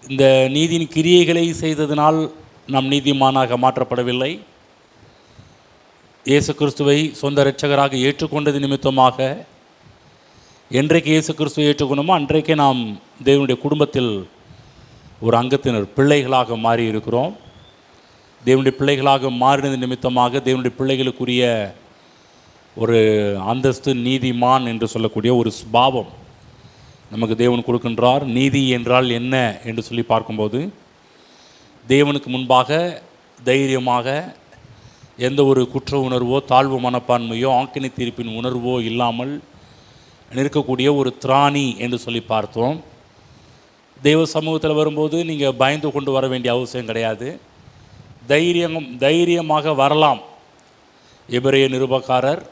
இந்த நீதியின் கிரியைகளை செய்ததினால் நாம் நீதிமானாக மாற்றப்படவில்லை. இயேசு கிறிஸ்துவை சொந்த இரட்சகராக ஏற்றுக்கொண்டது நிமித்தமாக என்றைக்கு இயேசு கிறிஸ்துவை ஏற்றுக்கொண்டோமோ அன்றைக்கே நாம் தேவனுடைய குடும்பத்தில் ஒரு அங்கத்தினர், பிள்ளைகளாக மாறி இருக்கிறோம். தேவனுடைய பிள்ளைகளாக மாறினது நிமித்தமாக தேவனுடைய பிள்ளைகளுக்குரிய ஒரு அந்தஸ்து, நீதிமான் என்று சொல்லக்கூடிய ஒரு சுபாவம் நமக்கு தேவன் கொடுக்கின்றார். நீதி என்றால் என்ன என்று சொல்லி பார்க்கும்போது, தேவனுக்கு முன்பாக தைரியமாக எந்த ஒரு குற்ற உணர்வோ தாழ்வு மனப்பான்மையோ ஆக்கினை தீர்ப்பின் உணர்வோ இல்லாமல் இருக்கக்கூடிய ஒரு திராணி என்று சொல்லி பார்த்தோம். தெய்வ சமூகத்தில் வரும்போது நீங்கள் பயந்து கொண்டு வர வேண்டிய அவசியம் கிடையாது. தைரியமாக வரலாம். எபிரேய நிருபக்காரர்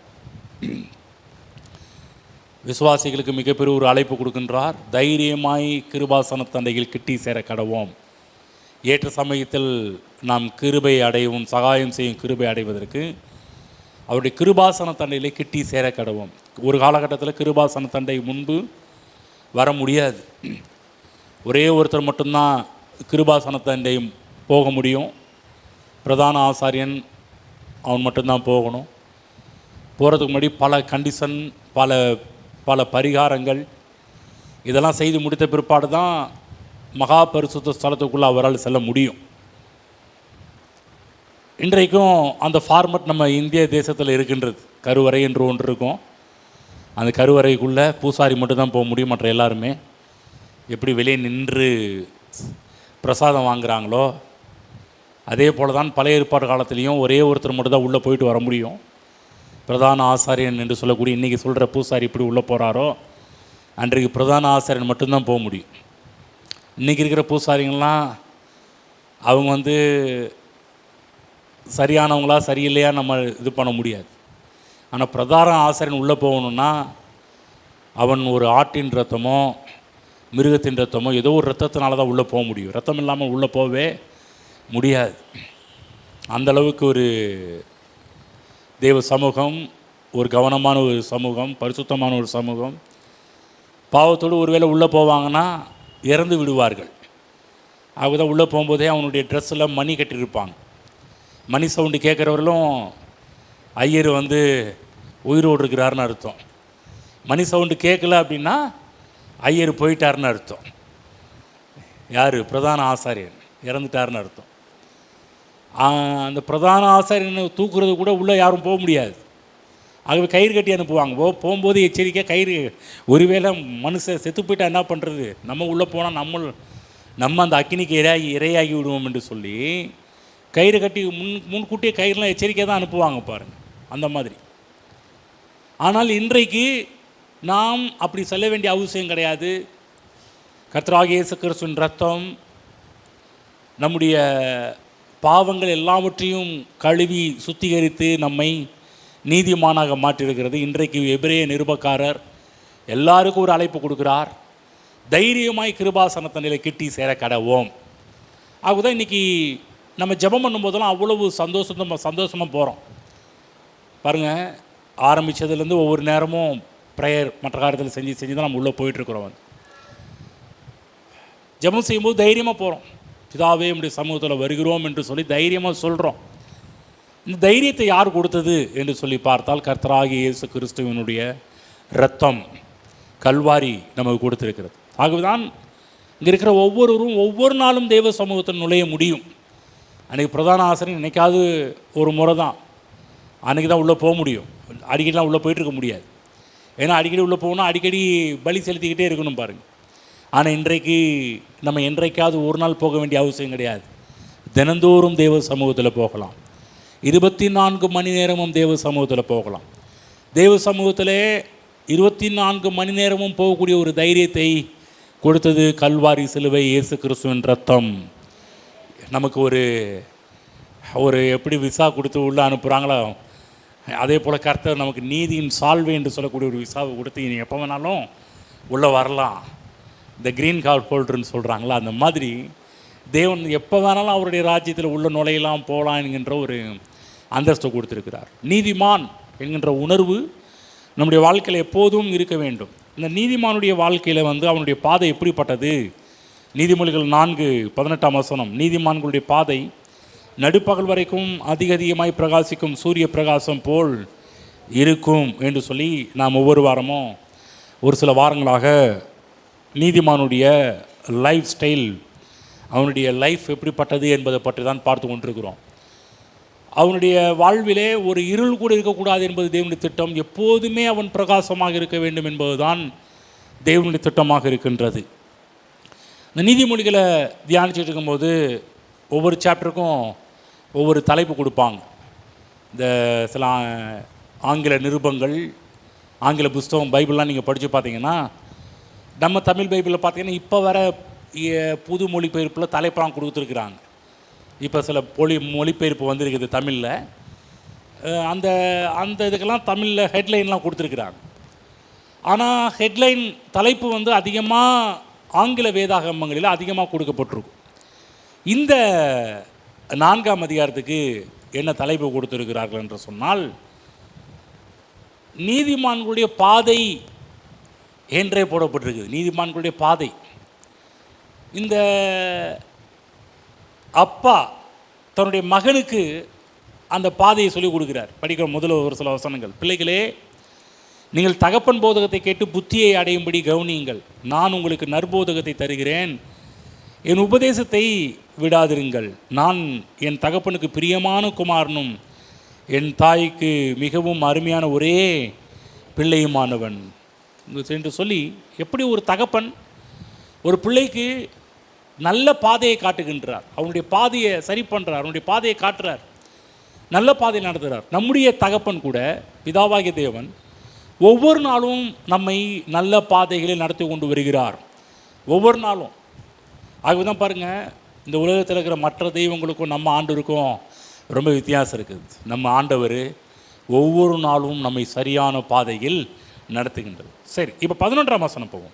விசுவாசிகளுக்கு மிகப்பெரிய ஒரு அழைப்பு கொடுக்கின்றார். தைரியமாய் கிருபாசன தண்டையில் கிட்டி சேர கடவோம். ஏற்ற சமயத்தில் நாம் கிருபை அடையவும், சகாயம் செய்யும் கிருபை அடைவதற்கு அவருடைய கிருபாசன தண்டையிலே கிட்டி சேர கடவோம். ஒரு காலகட்டத்தில் கிருபாசன தண்டை முன்பு வர முடியாது. ஒரே ஒருத்தர் மட்டும்தான் கிருபாசன தண்டை போக முடியும். பிரதான ஆசாரியன், அவன் மட்டும்தான் போகணும். போகிறதுக்கு முன்னாடி பல கண்டிஷன், பல பரிகாரங்கள் இதெல்லாம் செய்து முடித்த பிற்பாடு தான் மகா பரிசுத்த ஸ்தலத்துக்குள்ளே அவரால் செல்ல முடியும். இன்றைக்கும் அந்த ஃபார்மட் நம்ம இந்திய தேசத்தில் இருக்கின்றது. கருவறை என்று ஒன்று இருக்கும். அந்த கருவறைக்குள்ளே பூசாரி மட்டும்தான் போக முடியும். மற்ற எல்லாருமே எப்படி வெளியே நின்று பிரசாதம் வாங்குகிறாங்களோ அதே போல் தான் பழைய ஏற்பாடு காலத்துலேயும் ஒரே ஒருத்தர் மட்டும் தான் உள்ளே போயிட்டு வர முடியும். பிரதான ஆசாரியன் என்று சொல்லக்கூடிய இன்றைக்கி சொல்கிற பூசாரி இப்படி உள்ளே போகிறாரோ அன்றைக்கு பிரதான ஆசாரியன் மட்டும்தான் போக முடியும். இன்றைக்கி இருக்கிற பூசாரிங்கள்லாம் அவங்க சரியானவங்களா சரியில்லையா நம்ம இது பண்ண முடியாது. ஆனால் பிரதான ஆசாரியன் உள்ளே போகணுன்னா அவன் ஒரு ஆட்டின் ரத்தமோ மிருகத்தின் ரத்தமோ ஏதோ ஒரு ரத்தத்தினால தான் உள்ளே போக முடியும். ரத்தம் இல்லாமல் உள்ளே போகவே முடியாது. அந்தளவுக்கு ஒரு தேவ சமூகம், ஒரு கவனமான ஒரு சமூகம், பரிசுத்தமான ஒரு சமூகம். பாவத்தோடு ஒருவேளை உள்ளே போவாங்கன்னா இறந்து விடுவார்கள். அவங்க தான் உள்ளே போகும்போதே அவனுடைய ட்ரெஸ்ஸில் மணி கட்டியிருப்பாங்க. மணி சவுண்டு கேட்குறவர்களும் ஐயர் உயிரோடு இருக்கிறாருன்னு அர்த்தம். மணி சவுண்டு கேட்கல அப்படின்னா ஐயர் போயிட்டாருன்னு அர்த்தம். யார்? பிரதான ஆசாரியன் இறந்துட்டாருன்னு அர்த்தம். அந்த பிரதான ஆசாரியனை தூக்குறது கூட உள்ளே யாரும் போக முடியாது. ஆகவே கயிறு கட்டி அனுப்புவாங்க. போகும்போது எச்சரிக்கையாக கயிறு, ஒருவேளை மனுஷன் செத்து போயிட்டா என்ன பண்ணுறது, நம்ம உள்ளே போனால் நம்ம அந்த அக்கினிக்கு இரையாகி விடுவோம் என்று சொல்லி கயிறு கட்டி முன்கூட்டியே கயிறுலாம் எச்சரிக்கையாக தான் அனுப்புவாங்க பாருங்கள். அந்த மாதிரி. ஆனால் இன்றைக்கு நாம் அப்படி செல்ல வேண்டிய அவசியம் கிடையாது. கர்த்தராகிய இயேசு கிறிஸ்துவின் ரத்தம் நம்முடைய பாவங்கள் எல்லாவற்றையும் கழுவி சுத்திகரித்து நம்மை நீதிமானாக மாற்றியிருக்கிறது. இன்றைக்கு எபிரேய நிருபக்காரர் எல்லாருக்கும் ஒரு அழைப்பு கொடுக்குறார். தைரியமாய் கிருபாசனத்தண்டையிலே கிட்டி சேர கடவோம். ஆகுதான் இன்றைக்கி நம்ம ஜெபம் பண்ணும்போதெல்லாம் அவ்வளவு சந்தோஷமாக போகிறோம் பாருங்கள். ஆரம்பித்ததுலேருந்து ஒவ்வொரு நேரமும் ப்ரேயர் மற்ற காரியத்தில் செஞ்சு தான் நம்ம உள்ளே போயிட்டுருக்குறோம். ஜெபம் செய்யும்போது தைரியமாக போகிறோம். பிதாவே நம்முடைய சமூகத்தில் வருகிறோம் என்று சொல்லி தைரியமாக சொல்கிறோம். இந்த தைரியத்தை யார் கொடுத்தது என்று சொல்லி பார்த்தால் கர்த்தராகிய இயேசு கிறிஸ்துவினுடைய இரத்தம் கல்வாரி நமக்கு கொடுத்திருக்கிறது. ஆகவேதான் இங்கே இருக்கிற ஒவ்வொருவரும் ஒவ்வொரு நாளும் தெய்வ சமூகத்தில் நுழைய முடியும். அன்றைக்கி பிரதான ஆசிரியர் நினைக்காது ஒரு முறை தான் அன்றைக்கி தான் உள்ளே போக முடியும். அடிக்கடிலாம் உள்ளே போயிட்டுருக்க முடியாது. ஏன்னா அடிக்கடி உள்ளே போகணும்னா அடிக்கடி பலி செலுத்திக்கிட்டே இருக்கணும் பாருங்கள். ஆனால் இன்றைக்கு நம்ம என்றைக்காவது ஒரு நாள் போக வேண்டிய அவசியம் கிடையாது. தினந்தோறும் தேவ சமூகத்தில் போகலாம். 24 மணி நேரமும் தேவ சமூகத்தில் போகலாம். தேவ சமூகத்தில் 24 மணி நேரமும் போகக்கூடிய ஒரு தைரியத்தை கொடுத்தது கல்வாரி சிலுவை இயேசு கிறிஸ்துவின் ரத்தம். நமக்கு ஒரு எப்படி விசா கொடுத்து உள்ளே அனுப்புகிறாங்களோ அதே போல் கர்த்தர் நமக்கு நீதியின் சால்வை என்று சொல்லக்கூடிய ஒரு விசாவை கொடுத்து நீங்கள் எப்போ வேணாலும் உள்ளே வரலாம். இந்த க்ரீன் கார்டு ஹோல்டர்னு சொல்கிறாங்களா, அந்த மாதிரி தேவன் எப்போ வேணாலும் அவருடைய ராஜ்யத்தில் உள்ள நுழையலாம் போகலாம் என்கின்ற ஒரு அந்தஸ்தை கொடுத்துருக்கிறார். நீதிமான் என்கின்ற உணர்வு நம்முடைய வாழ்க்கையில் எப்போதும் இருக்க வேண்டும். இந்த நீதிமானுடைய வாழ்க்கையில் அவனுடைய பாதை எப்படிப்பட்டது நீதிமொழிகள் 4:18 நீதிமான்களுடைய பாதை நடுப்பகல் வரைக்கும் அதிகமாய் பிரகாசிக்கும் சூரிய பிரகாசம் போல் இருக்கும் என்று சொல்லி நாம் ஒவ்வொரு வாரமும் ஒரு சில வாரங்களாக நீதிமானுடைய லைஃப் ஸ்டைல், அவனுடைய லைஃப் எப்படிப்பட்டது என்பதை பற்றி தான் பார்த்து கொண்டிருக்கிறோம். அவனுடைய வாழ்விலே ஒரு இருள் கூட இருக்கக்கூடாது என்பது தேவனுடைய திட்டம். எப்போதுமே அவன் பிரகாசமாக இருக்க வேண்டும் என்பதுதான் தேவனுடைய திட்டமாக இருக்கின்றது. இந்த நீதிமொழிகளை தியானிச்சுட்டு இருக்கும்போது ஒவ்வொரு சாப்டருக்கும் ஒவ்வொரு தலைப்பு கொடுப்பாங்க. இந்த சில ஆங்கில நிருபங்கள், ஆங்கில புஸ்தகம், பைபிள்லாம் நீங்கள் படித்து பார்த்தீங்கன்னா, நம்ம தமிழ் பைபிளில் பார்த்தீங்கன்னா இப்போ வர புது மொழிபெயர்ப்பில் தலைப்பெல்லாம் கொடுத்துருக்குறாங்க. இப்போ சில மொழிபெயர்ப்பு வந்திருக்குது தமிழில். அந்த அந்த இதுக்கெல்லாம் தமிழில் ஹெட்லைன்லாம் கொடுத்துருக்குறாங்க. ஆனால் ஹெட்லைன் தலைப்பு வந்து அதிகமாக ஆங்கில வேதாகமங்களில் அதிகமாக கொடுக்கப்பட்டிருக்கும். இந்த 4ஆம் அதிகாரத்துக்கு என்ன தலைப்பு கொடுத்துருக்கிறார்கள் என்று சொன்னால், நீதிமான்களுடைய பாதை என்றே போடப்பட்டிருக்குது. நீதிமான்களுடைய பாதை. இந்த அப்பா தன்னுடைய மகனுக்கு அந்த பாதையை சொல்லிக் கொடுக்கிறார். படிக்கிற முதல்ல ஒரு சில வசனங்கள். பிள்ளைகளே, நீங்கள் தகப்பன் போதகத்தை கேட்டு புத்தியை அடையும்படி கவனியுங்கள். நான் உங்களுக்கு நற்போதகத்தை தருகிறேன். என் உபதேசத்தை விடாதிருங்கள். நான் என் தகப்பனுக்கு பிரியமான குமாரனும் என் தாய்க்கு மிகவும் அருமையான ஒரே பிள்ளையுமானவன் என்று சொல்லி, எப்படி ஒரு தகப்பன் ஒரு பிள்ளைக்கு நல்ல பாதையை காட்டுகின்றார், அவனுடைய பாதையை சரி பண்ணுறார், அவனுடைய பாதையை காட்டுறார், நல்ல பாதையை நடத்துகிறார். நம்முடைய தகப்பன் கூட பிதாவாகிய தேவன் ஒவ்வொரு நாளும் நம்மை நல்ல பாதைகளில் நடத்தி கொண்டு வருகிறார். ஒவ்வொரு நாளும். ஆகவே தான் பாருங்கள், இந்த உலகத்தில் இருக்கிற மற்ற தெய்வங்களுக்கும் நம்ம ஆண்டவருக்கும் ரொம்ப வித்தியாசம் இருக்குது. நம்ம ஆண்டவர் ஒவ்வொரு நாளும் நம்மை சரியான பாதையில் நடத்துகின்றது. சரி, இப்போ 11ஆம் வசனம் போவோம்.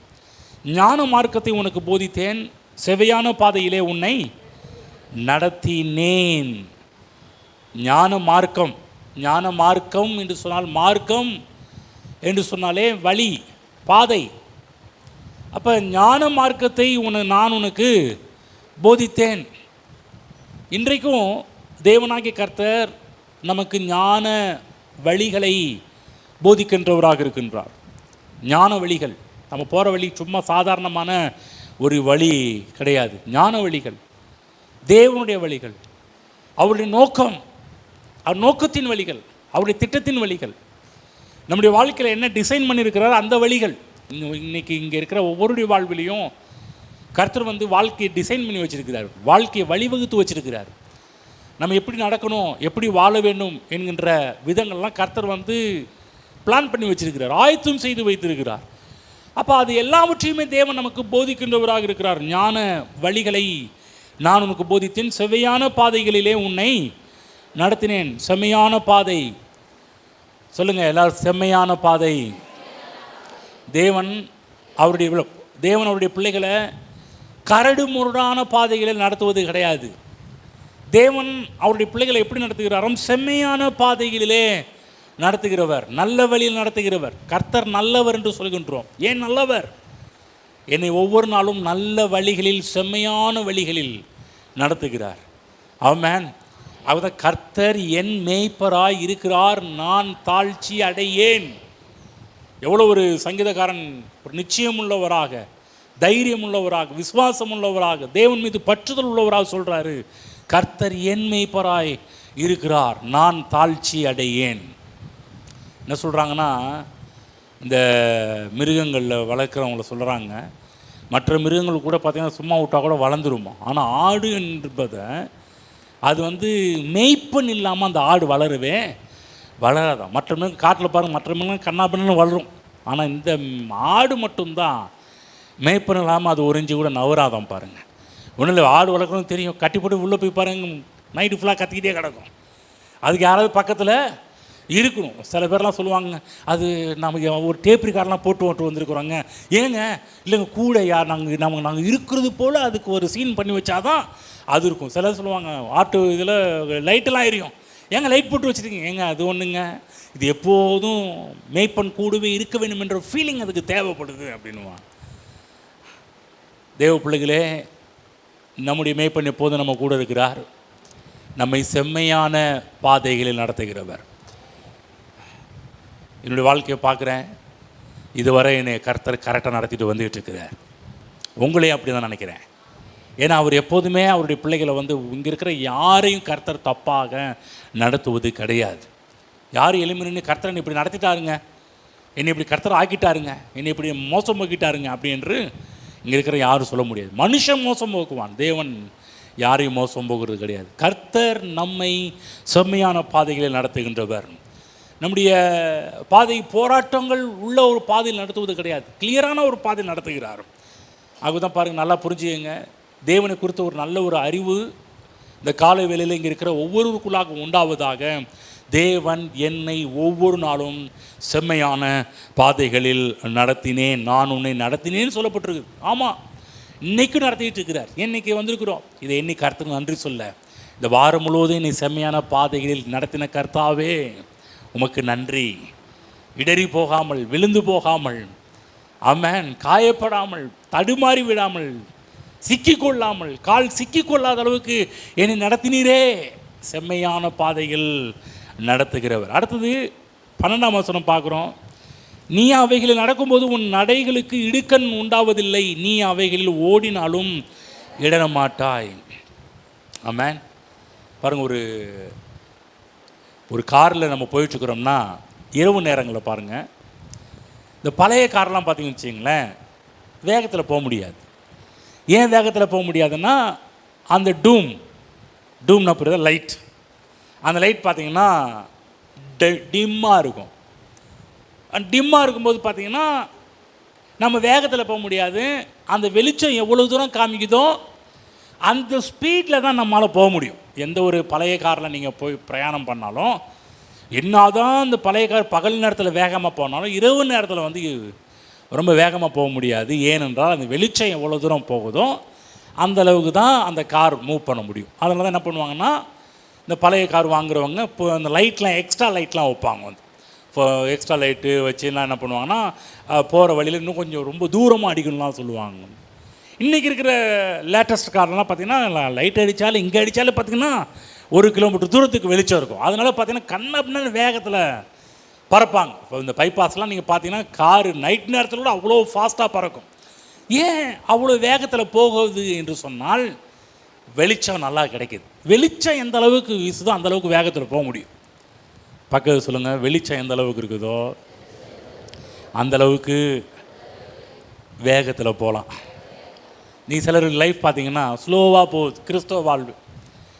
ஞான மார்க்கத்தை உனக்கு போதித்தேன், செவையான பாதையிலே உன்னை நடத்தினேன். ஞான மார்க்கம். ஞான மார்க்கம் என்று சொன்னால், மார்க்கம் என்று சொன்னாலே வழி, பாதை. அப்போ ஞான மார்க்கத்தை நான் உனக்கு போதித்தேன். இன்றைக்கும் தேவனாகிய கர்த்தர் நமக்கு ஞான வழிகளை போதிக்கின்றவராக இருக்கின்றார். ஞான வழிகள். நம்ம போகிற வழி சும்மா சாதாரணமான ஒரு வழி கிடையாது. ஞான வழிகள், தேவனுடைய வழிகள், அவருடைய நோக்கம், அவர் நோக்கத்தின் வழிகள், அவருடைய திட்டத்தின் வழிகள், நம்முடைய வாழ்க்கையில் என்ன டிசைன் பண்ணியிருக்கிறார் அந்த வழிகள். இன்றைக்கி இங்கே இருக்கிற ஒவ்வொருடைய வாழ்விலையும் கர்த்தர் வந்து வாழ்க்கையை டிசைன் பண்ணி வச்சுருக்கிறார், வாழ்க்கையை வழிவகுத்து வச்சுருக்கிறார். நம்ம எப்படி நடக்கணும், எப்படி வாழ வேண்டும் என்கின்ற விதங்கள்லாம் கர்த்தர் வந்து பிளான் பண்ணி வச்சிருக்கிறார், ஆயத்தம் செய்து வைத்திருக்கிறார். அப்போ அது எல்லாவற்றையுமே தேவன் நமக்கு போதிக்கின்றவராக இருக்கிறார். ஞான வழிகளை நான் உனக்கு போதித்தேன், செவ்வையான பாதைகளிலே உன்னை நடத்தினேன். செம்மையான பாதை சொல்லுங்கள் எல்லாரும், செம்மையான பாதை. தேவன் அவருடைய பிள்ளைகளை கரடு முரடான பாதைகளில் நடத்துவது கிடையாது. தேவன் அவருடைய பிள்ளைகளை எப்படி நடத்துகிறாரோ செம்மையான பாதைகளிலே நடத்துகிறவர், நல்ல வழியில் நடத்துகிறவர். கர்த்தர் நல்லவர் என்று சொல்கின்றோம். ஏன் நல்லவர்? என்னை ஒவ்வொரு நாளும் நல்ல வழிகளில், செம்மையான வழிகளில் நடத்துகிறார். ஆமென். அவர்தான் கர்த்தர் என் மேய்ப்பராய் இருக்கிறார், நான் தாழ்ச்சி அடையேன். எவ்வளோ ஒரு சங்கீதக்காரன் ஒரு நிச்சயம் உள்ளவராக, தைரியம் உள்ளவராக, விசுவாசம் உள்ளவராக, தேவன் மீது பற்றுதல் உள்ளவராக சொல்கிறாரு, கர்த்தர் என் மேய்ப்பராய் இருக்கிறார், நான் தாழ்ச்சி அடையேன். என்ன சொல்கிறாங்கன்னா, இந்த மிருகங்களில் வளர்க்குறவங்கள சொல்கிறாங்க, மற்ற மிருகங்கள் கூட பார்த்திங்கன்னா சும்மா விட்டால் கூட வளர்ந்துருமா. ஆனால் ஆடு என்பதை அது வந்து மேய்ப்பன் இல்லாமல் அந்த ஆடு வளரவே வளராதான். மற்ற மிருகம் காட்டில் பாருங்கள், மற்ற மிருகம் கண்ணாபின்னு வளரும். ஆனால் இந்த ஆடு மட்டும்தான் மேய்ப்பன் இல்லாமல் அது ஒரு இன்ச்சு கூட நவராதான். பாருங்கள், ஒன்றும் இல்லை, ஆடு வளர்க்கணும்னு தெரியும், கட்டி போட்டு உள்ளே போய் பாருங்கள், நைட்டு ஃபுல்லாக கத்திக்கிட்டே கிடக்கும். அதுக்கு யாராவது பக்கத்தில் இருக்கணும். சில பேர்லாம் சொல்லுவாங்க, அது நமக்கு ஒரு டேப் ரிகார்டெலாம் போட்டு வந்துருக்குறோங்க. ஏங்க இல்லைங்க, கூட யார் நாங்கள் இருக்கிறது போல் அதுக்கு ஒரு சீன் பண்ணி வச்சாதான் அது இருக்கும். சிலர் சொல்லுவாங்க, ஆட்டோ இதில் லைட்டெல்லாம் எரியும், ஏங்க லைட் போட்டு வச்சுருக்கீங்க. ஏங்க அது ஒன்றுங்க, இது எப்போதும் மேய்ப்பன் கூடவே இருக்க வேண்டும் என்ற ஃபீலிங் அதுக்கு தேவைப்படுது அப்படின்னுவான். தேவ பிள்ளைகளே, நம்முடைய மேய்ப்பன் எப்போதும் நம்ம கூட இருக்கிறார். நம்மை செம்மையான பாதைகளில் நடத்துகிறவர். என்னுடைய வாழ்க்கையை பார்க்குறேன், இதுவரை என்னை கர்த்தர் கரெக்டாக நடத்திட்டு வந்துகிட்டு இருக்கிறார். உங்களையும் அப்படி தான் நினைக்கிறேன். ஏன்னா அவர் எப்போதுமே அவருடைய பிள்ளைகளை இங்கே இருக்கிற யாரையும் கர்த்தர் தப்பாக நடத்துவது கிடையாது. யாரும் எளிமைன்னு கர்த்தர் இப்படி நடத்திட்டாருங்க, என்னை இப்படி கர்த்தர் ஆக்கிட்டாருங்க, என்னை இப்படி மோசம் போக்கிட்டாருங்க அப்படி என்று இங்கே இருக்கிற யாரும் சொல்ல முடியாது. மனுஷன் மோசம் போக்குவான், தேவன் யாரையும் மோசம் போகிறது கிடையாது. கர்த்தர் நம்மை செம்மையான பாதைகளில் நடத்துகின்றவர். நம்முடைய பாதை போராட்டங்கள் உள்ள ஒரு பாதையில் நடத்துவது கிடையாது, கிளியரான ஒரு பாதையில் நடத்துகிறார். அதுதான் பாருங்கள், நல்லா புரிஞ்சுக்கங்க. தேவனை குறித்த ஒரு நல்ல ஒரு அறிவு இந்த காலை வேளையில் இங்கே இருக்கிற ஒவ்வொருவருக்குள்ளாக உண்டாவதாக. தேவன் என்னை ஒவ்வொரு நாளும் செம்மையான பாதைகளில் நடத்தினேன், நான் உன்னை நடத்தினேன்னு சொல்லப்பட்டிருக்கு. ஆமாம், இன்றைக்கும் நடத்திக்கிட்டு இருக்கிறார். என்னைக்கு வந்திருக்கிறோம், இதை எண்ணி கர்த்தருக்கு நன்றி சொல்ல. இந்த வாரம் முழுவதும் என்னை செம்மையான பாதைகளில் நடத்தின கர்த்தாவே உமக்கு நன்றி. இடறி போகாமல், விழுந்து போகாமல், ஆமென், காயப்படாமல், தடுமாறி விடாமல், சிக்கிக்கொள்ளாமல், கால் சிக்கிக்கொள்ளாத அளவுக்கு என்னை நடத்தினீரே. செம்மையான பாதையில் நடத்துகிறவர். அடுத்தது 12ஆம் வசனம் பார்க்குறோம். நீ அவைகளில் நடக்கும்போது உன் நடைகளுக்கு இடுக்கண் உண்டாவதில்லை, நீ அவைகளில் ஓடினாலும் இடரமாட்டாய். ஆமென். பாருங்கள், ஒரு காரில் நம்ம போயிட்டுருக்குறோம்னா இரவு நேரங்களில் பாருங்கள், இந்த பழைய கார்லாம் பார்த்தீங்கன்னு வச்சிங்களேன், வேகத்தில் போக முடியாது. ஏன் வேகத்தில் போக முடியாதுன்னா, அந்த டூம்னா புரியுதா, லைட், அந்த லைட் பார்த்திங்கன்னா டிம்மாக இருக்கும். டிம்மாக இருக்கும்போது பார்த்திங்கன்னா நம்ம வேகத்தில் போக முடியாது. அந்த வெளிச்சம் எவ்வளோ தூரம் காமிக்குதோ அந்த ஸ்பீடில் தான் நம்மளால் போக முடியும். எந்த ஒரு பழைய காரில் நீங்கள் போய் பிரயாணம் பண்ணாலும், என்னதான் அந்த பழைய கார் பகல் நேரத்தில் வேகமாக போனாலும் இரவு நேரத்தில் ரொம்ப வேகமாக போக முடியாது. ஏனென்றால் அந்த வெளிச்சம் எவ்வளோ தூரம் போகுதோ அந்த அளவுக்கு தான் அந்த கார் மூவ் பண்ண முடியும். அதனால தான் என்ன பண்ணுவாங்கன்னா, இந்த பழைய கார் வாங்குறவங்க இப்போ அந்த லைட்லாம் எக்ஸ்ட்ரா லைட்லாம் வைப்பாங்க. இப்போ எக்ஸ்ட்ரா லைட்டு வச்சுலாம் என்ன பண்ணுவாங்கன்னா, போகிற வழியில் இன்னும் கொஞ்சம் ரொம்ப தூரமாக அடிக்கணும்லாம் சொல்லுவாங்க. இன்றைக்கி இருக்கிற லேட்டஸ்ட் கார்லாம் பார்த்திங்கன்னா லைட் அடித்தாலும் இங்கே அடித்தாலும் பார்த்திங்கன்னா 1 கிலோமீட்டர் தூரத்துக்கு வெளிச்சம் இருக்கும். அதனால் பார்த்திங்கன்னா கண்ணப்னு வேகத்தில் பறப்பாங்க. இப்போ இந்த பைபாஸ்லாம் நீங்கள் பார்த்தீங்கன்னா காரு நைட் நேரத்தில் கூட அவ்வளோ ஃபாஸ்ட்டாக பறக்கும். ஏன் அவ்வளோ வேகத்தில் போகுது என்று சொன்னால், வெளிச்சம் நல்லா கிடைக்கிது. வெளிச்சம் எந்த அளவுக்கு வீசுதோ அந்த அளவுக்கு வேகத்தில் போக முடியும். பக்கத்து சொல்லுங்கள், வெளிச்சம் எந்த அளவுக்கு இருக்குதோ அந்த அளவுக்கு வேகத்தில் போகலாம். நீ சிலர் லைஃப் பார்த்தீங்கன்னா ஸ்லோவாக போகுது கிறிஸ்தவ வாழ்வு.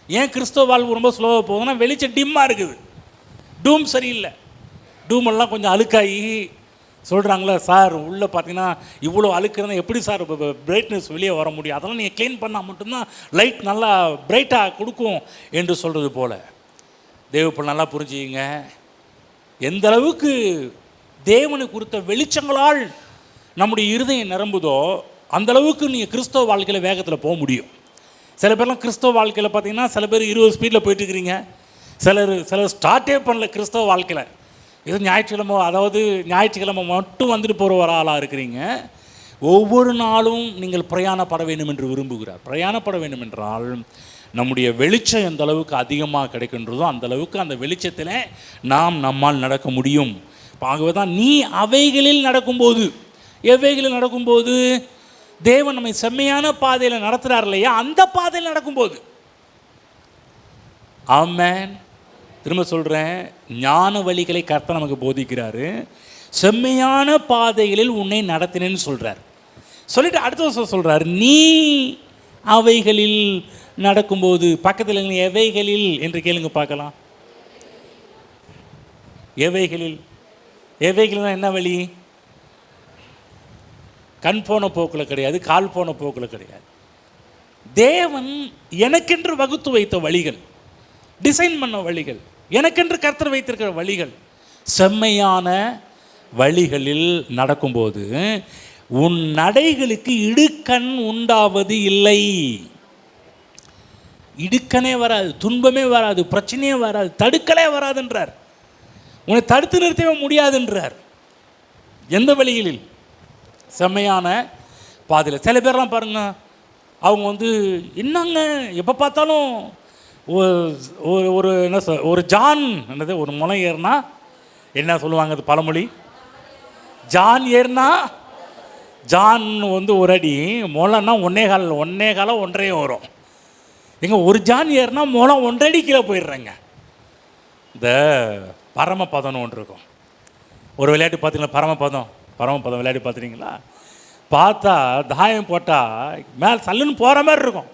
ஏன் கிறிஸ்தவ வாழ்வு ரொம்ப ஸ்லோவாக போகுதுன்னா, வெளிச்சம் டிம்மாக இருக்குது, டூம் சரியில்லை. டூமெல்லாம் கொஞ்சம் அழுக்காகி சொல்கிறாங்களே, சார் உள்ளே பார்த்தீங்கன்னா இவ்வளோ அழுக்குறதா எப்படி சார் பிரைட்னஸ் வெளியே வர முடியும், அதெல்லாம் நீங்கள் க்ளீன் பண்ணால் மட்டும்தான் லைட் நல்லா பிரைட்டாக கொடுக்கும் என்று சொல்கிறது போல். தேவப்பிள்ளை நல்லா புரிஞ்சுக்கிங்க, எந்த அளவுக்கு தேவனை குறித்த வெளிச்சங்களால் நம்முடைய இருதயம் நிரம்புதோ அந்தளவுக்கு நீங்கள் கிறிஸ்தவ வாழ்க்கையில் வேகத்தில் போக முடியும். சில பேர்லாம் கிறிஸ்தவ வாழ்க்கையில் பார்த்தீங்கன்னா சில பேர் 20 ஸ்பீடில் போயிட்டுருக்கிறீங்க, சிலர் ஸ்டார்ட்டே பண்ணல கிறிஸ்தவ வாழ்க்கையில். இது ஞாயிற்றுக்கிழமை மட்டும் வந்துட்டு போகிற ஒரு ஆளாக இருக்கிறீங்க. ஒவ்வொரு நாளும் நீங்கள் பிரயாணப்பட வேண்டும் என்று விரும்புகிறார். பிரயாணப்பட வேண்டும் என்றால் நம்முடைய வெளிச்சம் எந்த அளவுக்கு அதிகமாக கிடைக்கின்றதோ அந்த அளவுக்கு அந்த வெளிச்சத்தில் நம்மால் நடக்க முடியும். ஆகவே தான் நீ அவைகளில் நடக்கும்போது, எவைகளில் நடக்கும்போது, தேவன் நம்மை செம்மையான பாதையில் நடத்துகிறார் இல்லையா, அந்த பாதையில் நடக்கும்போது. ஆமென். திரும்ப சொல்கிறேன், ஞான வழிகளை கர்த்தர் நமக்கு போதிக்கிறாரு. செம்மையான பாதைகளில் உன்னை நடத்தினேன்னு சொல்கிறார். சொல்லிட்டு அடுத்த வருஷம் சொல்கிறார், நீ அவைகளில் நடக்கும்போது. பக்கத்தில் எவைகளில் என்று கேளுங்க பார்க்கலாம். எவைகள்னா என்ன வழி? கண் போன போக்கில் கிடையாது, கால் போன போக்கில் கிடையாது. தேவன் எனக்கென்று வகுத்து வைத்த வழிகள், டிசைன் பண்ண வழிகள், எனக்கென்று கர்த்தர் வைத்திருக்கிற வழிகள், செம்மையான வழிகளில் நடக்கும்போது உன் நடைகளுக்கு இடுக்கண் உண்டாவது இல்லை. இடுக்கனே வராது, துன்பமே வராது, பிரச்சனையே வராது, தடுக்கலே வராதுன்றார். உன்னை தடுத்து நிறுத்தவே முடியாதுன்றார். எந்த வழிகளில்? செம்மையான பாதையில். சில பேர்லாம் பாருங்க, அவங்க வந்து என்னங்க எப்போ பார்த்தாலும் ஒரு என்ன ஒரு ஜான் என்னது ஒரு முளம் ஏறினா என்ன சொல்லுவாங்க, அது பழமொழி, ஜான் ஏறினா ஜான் வந்து ஒரு அடி, முளைன்னா ஒன்னே கால ஒன்றையும் வரும். எங்க ஒரு ஜான் ஏறினா முளம் 1 அடி கீழே போயிடுறேங்க. இந்த பரமபதம்னு ஒன்று இருக்கும். ஒரு விளையாட்டு பார்த்தீங்களா, பரமபதம் விளையாட்டு பார்த்துறீங்களா? பார்த்தா தாயம் போட்டால் மேலே சல்லுன்னு போகிற மாதிரி இருக்கும்,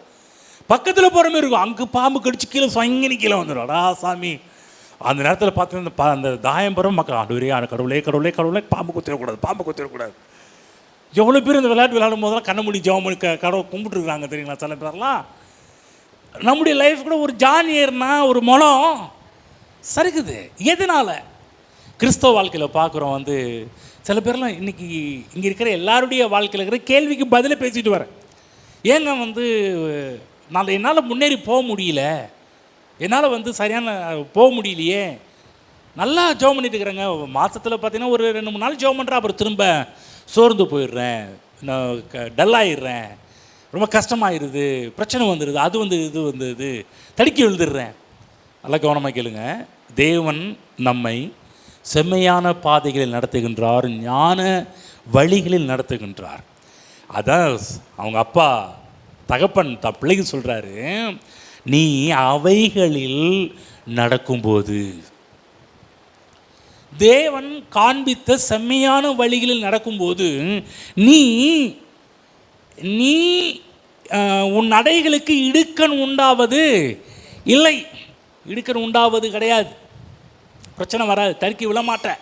பக்கத்தில் போகிற மாதிரி இருக்கும். அங்கே பாம்பு கடிச்சு கீழே சொங்கினி கீழே வந்துடும். அடா சாமி, அந்த நேரத்தில் பார்த்து அந்த தாயம் போகிற மக்கள் ஆடுவரே கடவுளே பாம்பு குத்திடக்கூடாது. எவ்வளோ பேர் இந்த விளையாட்டு விளையாடும் போதெல்லாம் கண்ண மூடி ஜெபம் பண்ணி கடவுள் கும்பிட்டுருக்காங்க தெரியுங்களா? சில பேர்லாம் நம்முடைய லைஃப் கூட ஒரு ஜான் ஏறினா ஒரு முளம் சறுக்குது. எதனால்? கிறிஸ்தவ வாழ்க்கையில் பார்க்குறோம் வந்து சில பேர்லாம் இன்றைக்கி இங்கே இருக்கிற எல்லாருடைய வாழ்க்கையில் இருக்கிற கேள்விக்கு பதிலே பேசிட்டு வரேன். ஏங்க வந்து என்னால் முன்னேறி போக முடியல, என்னால் வந்து சரியான போக முடியலையே, நல்லா ஜெபம் பண்ணிட்டு இருக்கிறேங்க, மாதத்தில் பார்த்தீங்கன்னா ஒரு 2-3 நாள் ஜெபம் பண்ணுறேன், அப்புறம் திரும்ப சோர்ந்து போயிடுறேன், நான் டல்லாகிடுறேன், ரொம்ப கஷ்டமாயிருது, பிரச்சனை வந்துடுது, அது வந்து இது வந்துடுது, தடுக்கி விழுந்துடுறேன். நல்லா கவனமாக கேளுங்க. தேவன் நம்மை செம்மையான பாதைகளில் நடத்துகின்றார், ஞான வழிகளில் நடத்துகின்றார். அதான் அவங்க அப்பா தகப்பன் பிள்ளைக்கு சொல்கிறாரு, நீ அவைகளில் நடக்கும்போது, தேவன் காண்பித்த செம்மையான வழிகளில் நடக்கும்போது நீ உன் நடைகளுக்கு இடுக்கண் உண்டாவது இல்லை. இடுக்கண் உண்டாவது கிடையாது, பிரச்சனை வராது, தடுக்கி விழமாட்டேன்,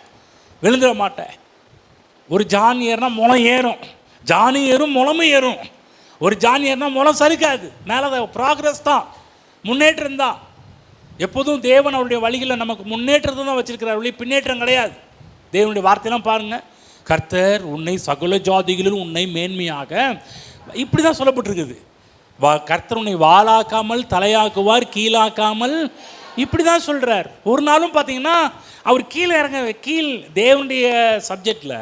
விழுந்துட மாட்டேன். ஒரு ஜான் ஏறினா முளம் ஏறும், ஜானி ஏறும் முளமும் ஏறும். ஒரு ஜான் ஏறினா முளம் சறுக்காது, மேலே ப்ராக்ரஸ் தான், முன்னேற்றம் தான். எப்போதும் தேவன் அவருடைய வழிகளில் நமக்கு முன்னேற்றத்தை தான் வச்சிருக்கிறார், வழி பின்னேற்றம் கிடையாது. தேவனுடைய வார்த்தையெல்லாம் பாருங்கள், கர்த்தர் உன்னை சகல ஜாதிகளில் உன்னை மேன்மையாக, இப்படி தான் சொல்லப்பட்டிருக்குது. கர்த்தர் உன்னை வாளாக்காமல் தலையாக்குவார், கீழாக்காமல், இப்படி தான் சொல்கிறார். ஒரு நாளும் பார்த்தீங்கன்னா அவர் கீழே தேவனுடைய சப்ஜெக்டில்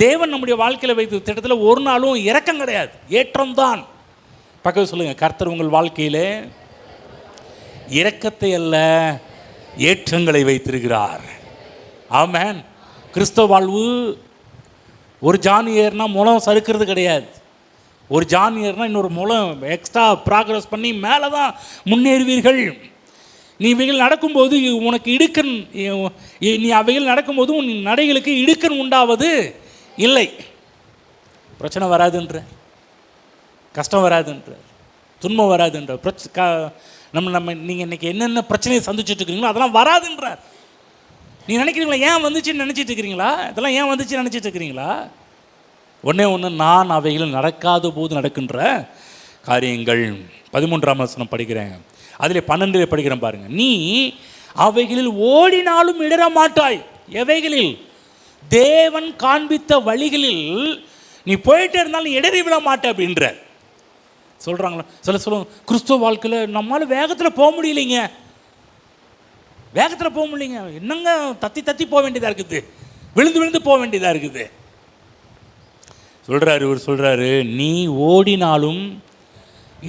தேவன் நம்முடைய வாழ்க்கையில் வைத்த திட்டத்தில் ஒரு நாளும் இறக்கம் கிடையாது, ஏற்றம் தான். பக்கத்தில் சொல்லுங்கள், கர்த்தர் உங்கள் வாழ்க்கையிலே இரக்கத்தை அல்ல ஏற்றங்களை வைத்திருக்கிறார். ஆமென். கிறிஸ்தவ வாழ்வு ஒரு ஜான் ஏறினா முளம் சறுக்கிறது கிடையாது. ஒரு ஜான் ஏறினா இன்னொரு முளம் எக்ஸ்ட்ரா ப்ராக்ரஸ் பண்ணி மேலே தான் முன்னேறுவீர்கள். நீ இவைகள் நடக்கும்போது உனக்கு இடுக்கண், நீ அவைகள் நடக்கும்போது உன் நடைகளுக்கு இடுக்கண் உண்டாவது இல்லை. பிரச்சனை வராதுன்ற, கஷ்டம் வராதுன்ற, துன்பம் வராதுன்ற, நீங்கள் இன்றைக்கி என்னென்ன பிரச்சனையை சந்திச்சுட்டு இருக்கிறீங்களோ அதெல்லாம் வராதுன்றார். நீ நினைக்கிறீங்களா ஏன் வந்துச்சுன்னு நினச்சிட்டு இருக்கிறீங்களா? இதெல்லாம் ஏன் வந்துச்சுன்னு நினச்சிட்டு இருக்கிறீங்களா? ஒன்று நான் அவைகள் நடக்காத போது நடக்கின்ற காரியங்கள். 13ஆம் வசனம் படிக்கிறேன், அதில் 12 படிக்கிறேன் பாருங்கள். நீ அவைகளில் ஓடினாலும் இடர மாட்டாய். எவைகளில்? தேவன் காண்பித்த வழிகளில் நீ போயிட்டே இருந்தாலும் நீ இடறி விட மாட்டே அப்படின்ற சொல்கிறாங்களா? சொல்லுவாங்க, கிறிஸ்துவ வாழ்க்கையில் நம்மளால் வேகத்தில் போக முடியலைங்க, வேகத்தில் போக முடியலைங்க, என்னங்க தத்தி போக வேண்டியதாக இருக்குது, விழுந்து போக வேண்டியதாக இருக்குது சொல்கிறாரு. இவர் சொல்கிறாரு, நீ ஓடினாலும்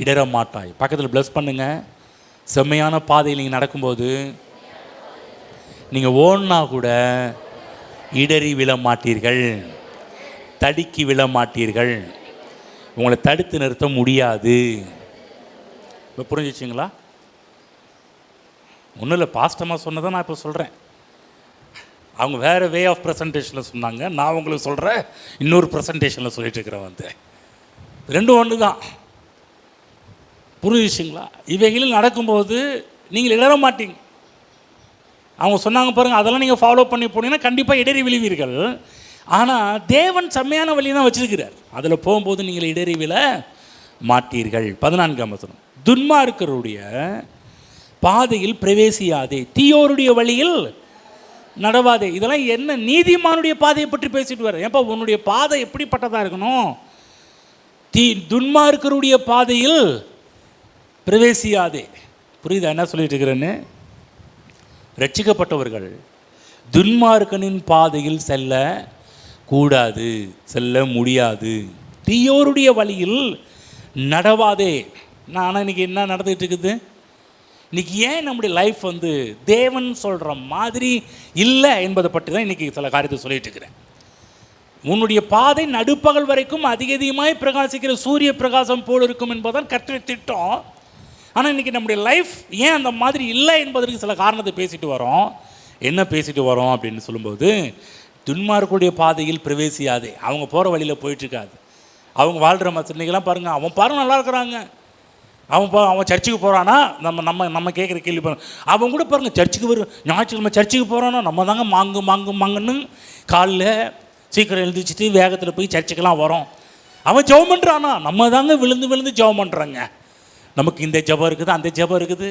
இடர மாட்டாய். பக்கத்தில் ப்ளஸ் பண்ணுங்க. செம்மையான பாதையில் நீங்கள் நடக்கும்போது நீங்கள் ஓடினா கூட இடறி விழ மாட்டீர்கள், தடுக்கி விழ மாட்டீர்கள், உங்களை தடுத்து நிறுத்த முடியாது. இப்போ புரிஞ்சிச்சிங்களா? ஒன்றும் இல்லை, பாஸ்டமாக சொன்னதை நான் இப்போ சொல்கிறேன். அவங்க வேறு வே ஆஃப் ப்ரெசன்டேஷனில் சொன்னாங்க, நான் உங்களுக்கு சொல்கிறேன் இன்னொரு ப்ரெசன்டேஷனில் சொல்லிட்டு இருக்கிறேன். வந்து ரெண்டும் ஒன்று தான். புரிஞ்சிச்சிங்களா? இவைகளில் நடக்கும்போது நீங்கள் இடர மாட்டீங்க. அவங்க சொன்னாங்க பாருங்கள், அதெல்லாம் நீங்கள் ஃபாலோ பண்ணி போனீங்கன்னா கண்டிப்பாக இடறி விழுவீர்கள். ஆனால் தேவன் செம்மையான வழி தான் வச்சிருக்கிறார், அதில் போகும்போது நீங்கள் இடறி விழ மாட்டீர்கள். 14ஆம் வசனம், துன்மார்க்கருடைய பாதையில் பிரவேசியாதே, தீயோருடைய வழியில் நடவாதே. இதெல்லாம் என்ன? நீதிமானுடைய பாதையை பற்றி பேசிட்டு வர. ஏப்பா உன்னுடைய பாதை எப்படிப்பட்டதாக இருக்கணும்? துன்மார்க்கருடைய பாதையில் பிரவேசியாதே. புரியுதா என்ன சொல்லிட்டு இருக்கிறேன்னு? ரட்சிக்கப்பட்டவர்கள் துன்மார்க்கனின் பாதையில் செல்ல கூடாது, செல்ல முடியாது. தீயோருடைய வழியில் நடவாதே. ஆனால் இன்றைக்கி என்ன நடந்துகிட்டு இருக்குது? இன்றைக்கி ஏன் நம்முடைய லைஃப் வந்து தேவன் சொல்கிற மாதிரி இல்லை என்பதை பற்றி தான் இன்றைக்கி சில காரியத்தை சொல்லிட்டு இருக்கிறேன். உன்னுடைய பாதை நடுப்பகல் வரைக்கும் அதிகமாய் பிரகாசிக்கிற சூரிய பிரகாசம் போல் இருக்கும் என்பதுதான் கர்த்தருடைய திட்டம். ஆனால் இன்றைக்கி நம்முடைய லைஃப் ஏன் அந்த மாதிரி இல்லை என்பதற்கு சில காரணத்தை பேசிட்டு வரோம். என்ன பேசிட்டு வரோம் அப்படின்னு சொல்லும்போது, துன்மார்க்குடைய பாதையில் பிரவேசியாதே. அவங்க போகிற வழியில் போயிட்டுருக்காது. அவங்க வாழ்கிற இன்றைக்கெல்லாம் பாருங்கள், அவன் பாருங்க நல்லா இருக்கிறாங்க, அவன் சர்ச்சுக்கு போகிறான்னா நம்ம கேட்குற கேள்வி பாருங்க. அவன் கூட பாருங்கள் சர்ச்சுக்கு வரும், ஞாயிற்றுக்கிழமை சர்ச்சுக்கு போகிறான்னா நம்ம தாங்க மாங்குன்னு காலில் சீக்கிரம் எழுந்திரிச்சிட்டு வேகத்தில் போய் சர்ச்சுக்கெல்லாம் வரோம். அவன் ஜெபம் பண்ணுறானா, நம்ம தாங்க விழுந்து ஜெபம் பண்ணுறாங்க. நமக்கு இந்த ஜெபம் இருக்குது, அந்த ஜெபம் இருக்குது,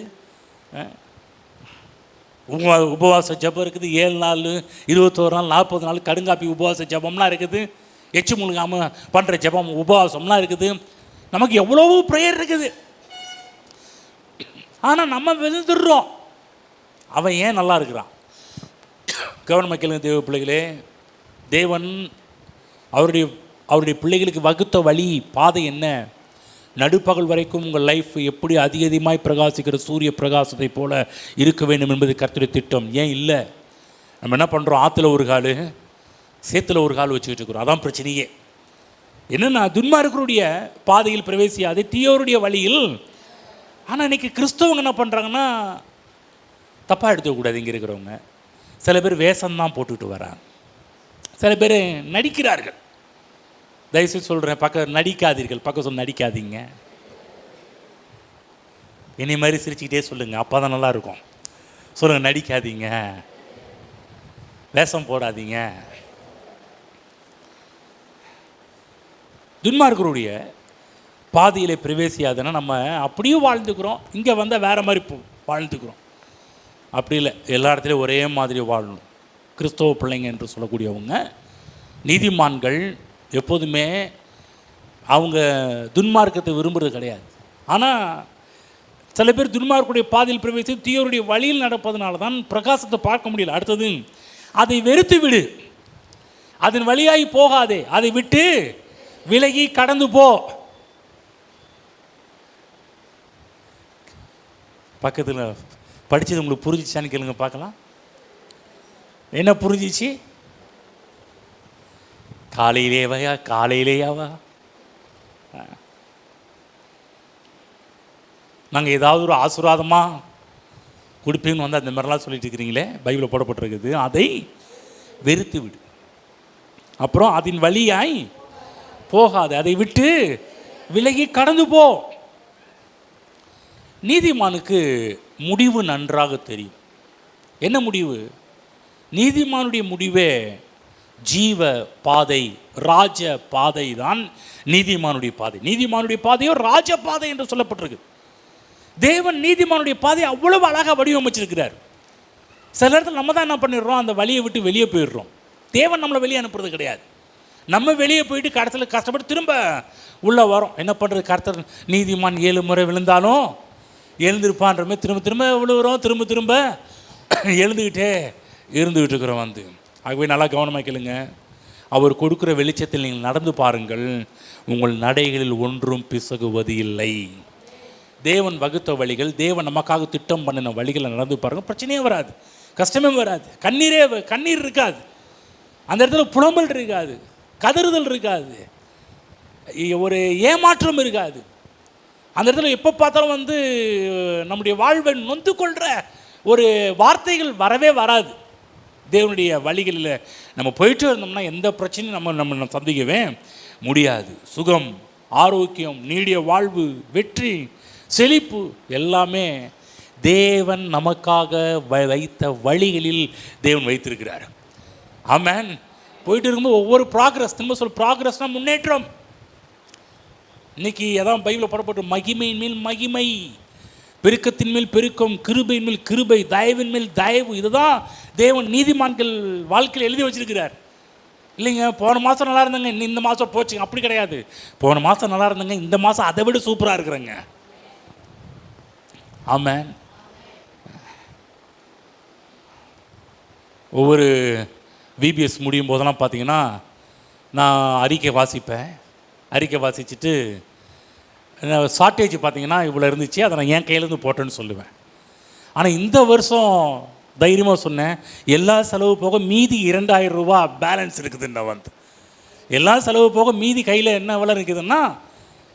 உபவாச ஜெபம் இருக்குது, 7 நாள் 21 நாள் 40 நாள் கடுங்காப்பி உபவாச ஜெபம்லாம் இருக்குது, எச்சு முழுகாமல் பண்ணுற ஜெபம் உபவாசம்லாம் இருக்குது. நமக்கு எவ்வளவு ப்ரேயர் இருக்குது. ஆனால் நம்ம விழுந்துடுறோம். அவன் ஏன் நல்லா இருக்கிறான்? கவனமாக கேளுங்க தேவ பிள்ளைகளே. தேவன் அவருடைய பிள்ளைகளுக்கு வகுத்த வழி பாதை என்ன? நடுப்பகல் வரைக்கும் உங்கள் லைஃப் எப்படி அதிகமாய் பிரகாசிக்கிற சூரிய பிரகாசத்தை போல இருக்க வேண்டும் என்பது கர்த்தருடைய திட்டம். ஏன் இல்லை? நம்ம என்ன பண்ணுறோம்? ஆற்றுல ஒரு கால், சேத்துல ஒரு கால் வச்சுக்கிட்டு இருக்கிறோம். அதான் பிரச்சனையே. என்னென்னா, துன்மார்க்கருடைய பாதையில் பிரவேசியாதே, தீயோருடைய வழியில். ஆனால் இன்றைக்கி கிறிஸ்தவங்க என்ன பண்ணுறாங்கன்னா, தப்பாக எடுத்துக்கூடாது. இங்கே இருக்கிறவங்க சில பேர் வேஷம்தான் போட்டுக்கிட்டு வராங்க, சில பேர் நடிக்கிறார்கள். தயவுசெய்து சொல்கிறேன், நடிக்காதீர்கள். பக்கம் சொல்ல நடிக்காதீங்க. என்னை மாதிரி சிரிச்சுக்கிட்டே சொல்லுங்கள், அப்போ தான் நல்லாயிருக்கும். சொல்லுங்கள், நடிக்காதீங்க, வேஷம் போடாதீங்க. துன்மார்க்கருடைய பாதையில் பிரவேசியாதுன்னா நம்ம அப்படியே வாழ்ந்துக்கிறோம். இங்கே வந்தால் வேறு மாதிரி வாழ்ந்துக்கிறோம். அப்படி இல்லை, எல்லா இடத்துலையும் ஒரே மாதிரி வாழணும். கிறிஸ்தவ பிள்ளைங்க என்று சொல்லக்கூடியவங்க நீதிமான்கள் எப்போதுமே அவங்க துன்மார்க்கத்தை விரும்புகிறது கிடையாது. ஆனால் சில பேர் துன்மார்க்குடைய பாதையில் பிரவேசித்து தீயோருடைய வழியில் நடப்பதனால தான் பிரகாசத்தை பார்க்க முடியல. அடுத்தது, அதை வெறுத்து விடு, அதன் வழியாய் போகாதே, அதை விட்டு விலகி கடந்து போ. பக்கத்தில் படித்தது உங்களுக்கு புரிஞ்சிச்சான்னு கேளுங்க பார்க்கலாம். என்ன புரிஞ்சிச்சு? காலையிலேயாவா நாங்கள் ஏதாவது ஒரு ஆசீர்வாதமாக கொடுப்பீங்கன்னு வந்து அந்த மாதிரிலாம் சொல்லிட்டு இருக்கிறீங்களே, பைபிளில் போடப்பட்டிருக்குது. அதை வெறுத்து விடு, அப்புறம் அதன் வழியாய் போகாது, அதை விட்டு விலகி கடந்து போ. நீதிமானுக்கு முடிவு நன்றாக தெரியும். என்ன முடிவு? நீதிமானுடைய முடிவே ஜீவ பாதை, ராஜ பாதை தான் நீதிமானுடைய பாதை. நீதிமானுடைய பாதையோ ராஜ பாதை என்று சொல்லப்பட்டிருக்கு. தேவன் நீதிமானுடைய பாதையை அவ்வளவு அழகாக வடிவமைச்சிருக்கிறார். சில இடத்துல நம்ம தான் என்ன பண்ணிடுறோம், அந்த வழியை விட்டு வெளியே போயிடுறோம். தேவன் நம்மளை வெளியே அனுப்புறது கிடையாது. நம்ம வெளியே போயிட்டு கடத்தில் கஷ்டப்பட்டு திரும்ப உள்ளே வரோம். என்ன பண்ணுறது? கர்த்தர் நீதிமான் 7 முறை விழுந்தாலும் எழுந்திருப்பான்ற மாதிரி திரும்ப திரும்ப விழுவுறோம், திரும்ப திரும்ப எழுந்துக்கிட்டே இருந்துக்கிட்டு இருக்கிறோம் வந்து. ஆகவே நல்லா கவனமாக கேளுங்க. அவர் கொடுக்குற வெளிச்சத்தில் நீங்கள் நடந்து பாருங்கள், உங்கள் நடைகளில் ஒன்றும் பிசகுவது இல்லை. தேவன் வகுத்த வழிகள், தேவன் நமக்காக திட்டம் பண்ணின வழிகளை நடந்து பாருங்கள், பிரச்சனையே வராது, கஷ்டமே வராது, கண்ணீர் இருக்காது, அந்த இடத்துல புலம்பல் இருக்காது, கதறுதல் இருக்காது, ஒரு ஏமாற்றம் இருக்காது. அந்த இடத்துல எப்போ பார்த்தாலும் வந்து நம்முடைய வாழ்வை நொந்து கொள்கிற ஒரு வார்த்தைகள் வரவே வராது. தேவனுடைய வழிகளில் நம்ம போயிட்டு இருந்தோம்னா எந்த பிரச்சனையும் நம்ம சந்திக்கவே முடியாது. சுகம், ஆரோக்கியம், நீடிய வாழ்வு, வெற்றி, செழிப்பு எல்லாமே தேவன் நமக்காக வைத்த வழிகளில் தேவன் வைத்திருக்கிறார். ஆமென். போயிட்டு இருக்கும்போது ஒவ்வொரு ப்ராக்ரஸ், திரும்ப சொல்ல ப்ராக்ரஸ்னால் முன்னேற்றம். இன்னைக்கு எதாவது பைபிளில் போடப்பட்டு மகிமையின் மேல் மகிமை, பெருக்கத்தின் மேல் பெருக்கம், கிருபையின் மேல் கிருபை, தயவின் மேல் தயவு. இதுதான் தேவன் நீதிமான்கள் வாழ்க்கையில் எழுதி வச்சிருக்கிறார். இல்லைங்க போன மாதம் நல்லா இருந்தாங்க, இந்த மாதம் போச்சுங்க, அப்படி கிடையாது. போன மாதம் நல்லா இருந்தாங்க, இந்த மாதம் அதை விட சூப்பராக இருக்கிறேங்க. ஆமென். ஒவ்வொரு விபிஎஸ் முடியும் போதெல்லாம் பார்த்தீங்கன்னா நான் அறிக்கை வாசிப்பேன். அறிக்கை வாசிச்சுட்டு ஷார்ட்டேஜ் பார்த்தீங்கன்னா இவ்வளோ இருந்துச்சு, அதை நான் என் கையிலேருந்து போட்டேன்னு சொல்லுவேன். ஆனால் இந்த வருஷம் தைரியமாக சொன்னேன், எல்லா செலவு போக மீதி 2000 ரூபா பேலன்ஸ் இருக்குதுன்னு வந்து எல்லா செலவு போக மீதி கையில் என்ன விலை இருக்குதுன்னா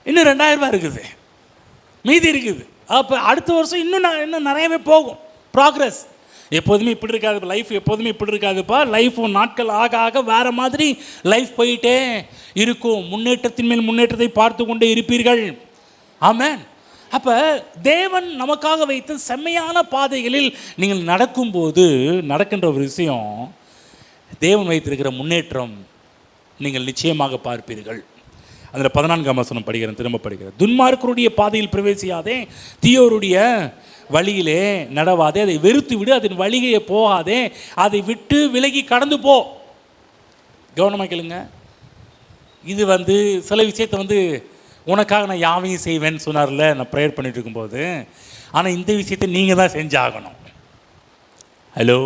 இன்னும் 2000 ரூபா இருக்குது, மீதி இருக்குது. அப்போ அடுத்த வருஷம் இன்னும் நிறையவே போகும். ப்ராக்ரஸ் எப்போதுமே இப்படி இருக்காது, லைஃப் எப்போதுமே இப்படி இருக்காதுப்பா. லைஃப் நாட்கள் ஆக ஆக வேறு மாதிரி லைஃப் போயிட்டே இருக்கும். முன்னேற்றத்தின் மேல் முன்னேற்றத்தை பார்த்து கொண்டே இருப்பீர்கள். ஆமென். அப்போ தேவன் நமக்காக வைத்த செம்மையான பாதைகளில் நீங்கள் நடக்கும்போது நடக்கின்ற ஒரு விஷயம், தேவன் வைத்திருக்கிற முன்னேற்றம் நீங்கள் நிச்சயமாக பார்ப்பீர்கள். அதில் 14ஆம் வசனம் படிக்கிறேன், திரும்ப படிக்கிறேன். துன்மார்க்கருடைய பாதையில் பிரவேசியாதே, தீயோருடைய வழியிலே நடவாதே, அதை வெறுத்து விடு, அதன் வழியே போகாதே, அதை விட்டு விலகி கடந்து போ. கவனமாக கேளுங்க. இது சில விஷயத்தை உனக்காக நான் யாவையும் செய்வேன்னு சொன்னார்ல, நான் ப்ரேயர் பண்ணிட்டு இருக்கும்போது. ஆனால் இந்த விஷயத்தை நீங்கள் தான் செஞ்சாகணும். ஹலோ,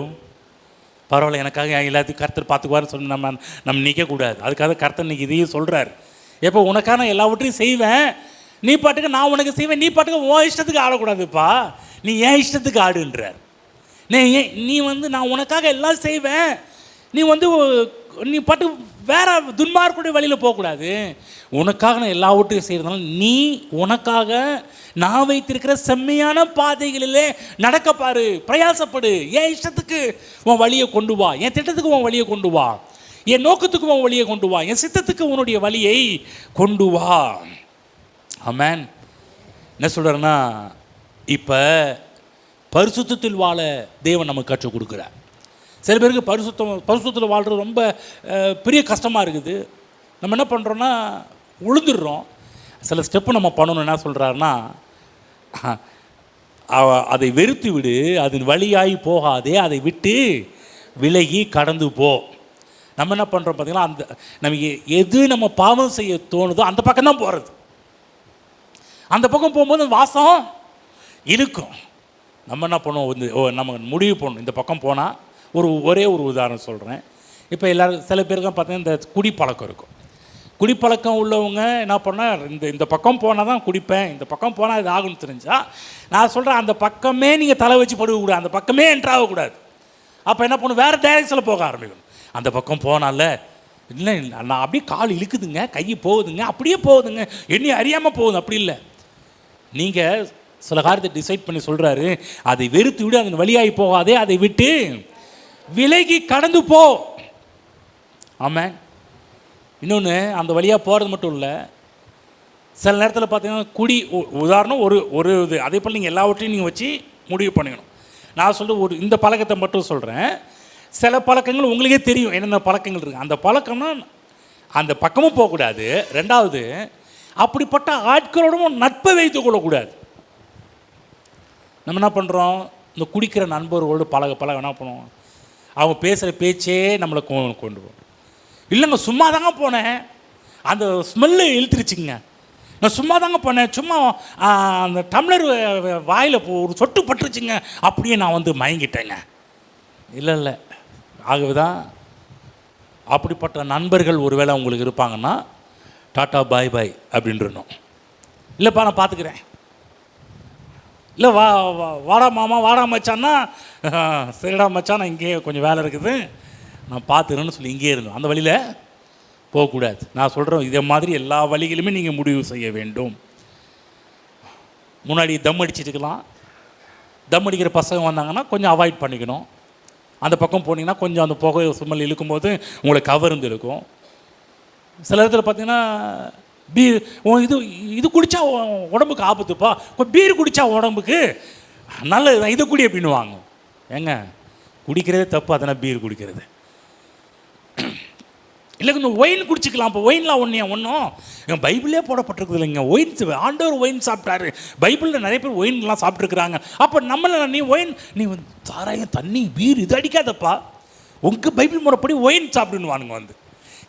பரவாயில்ல, எனக்காக எல்லாத்தையும் கர்த்தர் பார்த்துக்குவார்னு சொல்லி நம்ம நிற்கக்கூடாது. அதுக்காக கர்த்தர் இன்னைக்கு இதையும் சொல்கிறார். எப்போ உனக்காக நான் எல்லாவற்றையும் செய்வேன், நீ பாட்டுக்கு நான் உனக்கு செய்வேன், நீ பாட்டுக்கு உன் இஷ்டத்துக்கு ஆடக்கூடாதுப்பா, நீ என் இஷ்டத்துக்கு ஆடுன்றார். நீ நான் உனக்காக எல்லாம் செய்வேன், நீ பாட்டு வேற துன்மார்க்குடைய வழியில் போகக்கூடாது. உனக்காக நான் எல்லாவற்றையும் செய்கிறதுனால நீ உனக்காக நான் வைத்திருக்கிற செம்மையான பாதைகளிலே நடக்க பாரு, பிரயாசப்படு. என் இஷ்டத்துக்கு உன் வழியை கொண்டு வா, என் திட்டத்துக்கு உன் வழியை கொண்டு வா, என் நோக்கத்துக்கு உன் வழியை கொண்டு வா, என் சித்தத்துக்கு உன்னுடைய வழியை கொண்டு வா. ஆமென். என்ன சொல்கிறேன்னா, இப்போ பரிசுத்தத்தில் வாழ தேவன் நமக்கு கற்றுக் கொடுக்குறார். சில பேருக்கு பரிசுத்தத்தில் வாழ்கிறது ரொம்ப பெரிய கஷ்டமாக இருக்குது. நம்ம என்ன பண்ணுறோன்னா உழுந்துடுறோம். சில ஸ்டெப்பு நம்ம பண்ணணும். என்ன சொல்கிறாருன்னா, அதை வெறுத்து விடு, அதன் வழியாகி போகாதே, அதை விட்டு விலகி கடந்து போ. நம்ம என்ன பண்ணுறோம் பார்த்தீங்கன்னா, நமக்கு எது நம்ம பாவம் செய்ய தோணுதோ அந்த பக்கம் தான் போகிறது. அந்த பக்கம் போகும்போது வாசம் இருக்கும். நம்ம என்ன பண்ணுவோம், நம்ம முடிவு பண்ணணும், இந்த பக்கம் போனால் ஒரே ஒரு உதாரணம் சொல்கிறேன். இப்போ எல்லோரும் சில பேருக்கு பார்த்தீங்கன்னா இந்த குடிப்பழக்கம் இருக்கும். குடிப்பழக்கம் உள்ளவங்க என்ன பண்ணால், இந்த பக்கம் போனால் தான் குடிப்பேன், இந்த பக்கம் போனால் இது ஆகும்னு தெரிஞ்சா, நான் சொல்கிறேன் அந்த பக்கமே நீங்கள் தலை வச்சு படுக்கக்கூடாது, அந்த பக்கமே என்ட்ராகக்கூடாது. அப்போ என்ன பண்ணும், வேறு டைரெக்ஷனில் போக ஆரம்பிக்கணும். அந்த பக்கம் போனால இல்லை, நான் அப்படியே கால் இழுக்குதுங்க, கை போகுதுங்க, அப்படியே போகுதுங்க, என்னையும் அறியாமல் போகுது. அப்படி இல்லை, நீங்கள் சில காரியத்தை டிசைட் பண்ணி சொல்கிறாரு, அதை வெறுத்து விடு, அதன் வழியாகி போகாதே, அதை விட்டு விலகி கடந்து போ. ஆமாம். இன்னொன்று, அந்த வழியாக போகிறது மட்டும் இல்லை, சில நேரத்தில் பார்த்தீங்கன்னா உதாரணம் ஒரு இது, அதே போல் நீங்கள் எல்லாவற்றையும் நீங்கள் வச்சு முடிவு பண்ணிக்கணும். நான் சொல்கிற இந்த பழக்கத்தை மட்டும் சொல்கிறேன். சில பழக்கங்கள் உங்களுக்கே தெரியும் என்னென்ன பழக்கங்கள் இருக்குது. அந்த பழக்கம்னா அந்த பக்கமும் போகக்கூடாது. ரெண்டாவது, அப்படிப்பட்ட ஆட்களோடும் நட்பை வைத்துக் கொள்ளக்கூடாது. நம்ம என்ன பண்ணுறோம், இந்த குடிக்கிற நண்பர்களோடு பழக என்ன பண்ணுவோம், அவங்க பேசுகிற பேச்சே நம்மளை கொண்டு போகும். இல்லைங்க, சும்மா தாங்க போனேன், அந்த ஸ்மெல்லு இழுத்துருச்சுங்க, நான் சும்மா தாங்க போனேன், சும்மா அந்த டம்ளர் வாயில் ஒரு சொட்டு பட்டுருச்சுங்க, அப்படியே நான் மயங்கிட்டேங்க. இல்லை, ஆகவே தான் அப்படிப்பட்ட நண்பர்கள் ஒருவேளை உங்களுக்கு இருப்பாங்கன்னா டாட்டா பாய் பாய் அப்படின்றணும். இல்லைப்பா நான் பார்த்துக்கிறேன், இல்லை வாடா மாமா, வாடா மச்சான்னா, சரிடா மச்சான் நான் இங்கேயே கொஞ்சம் வேலை இருக்குது நான் பார்த்துக்கிறேன்னு சொல்லி இங்கேயே இருந்தோம். அந்த வழியில் போகக்கூடாது. நான் சொல்கிறேன், இதே மாதிரி எல்லா வழிகளுமே நீங்கள் முடிவு செய்ய வேண்டும். முன்னாடி தம் அடிச்சுட்டுக்கலாம், தம் அடிக்கிற பசங்க வந்தாங்கன்னா கொஞ்சம் அவாய்ட் பண்ணிக்கணும். அந்த பக்கம் போனீங்கன்னா கொஞ்சம் அந்த புகை சுமல் இழுக்கும்போது உங்களை கவர்ந்து இருக்கும். சில இடத்துல பார்த்தீங்கன்னா பீர், இது குடித்தா உடம்புக்கு ஆபத்துப்பா, பீர் குடித்தா உடம்புக்கு நல்லது, இதை குடி அப்படின்னுவாங்க. ஏங்க, குடிக்கிறதே தப்பு, அதனால் பீர் குடிக்கிறது இல்லை. கொஞ்சம் ஒயின் குடிச்சிக்கலாம். இப்போ ஒயின்லாம் ஒன்றும் எங்கள் பைபிளே போடப்பட்டிருக்குது இல்லைங்க. ஒயின் ஆண்டவர் ஒயின் சாப்பிட்டாரு, பைபிளில் நிறைய பேர் ஒயின்லாம் சாப்பிட்ருக்குறாங்க. அப்போ நம்மளை நீ ஒயின், நீ சாராயம், தண்ணி, பீர் இது அடிக்காதப்பா, உங்கள் பைபிள் முறைப்படி ஒயின் சாப்பிடுன்னு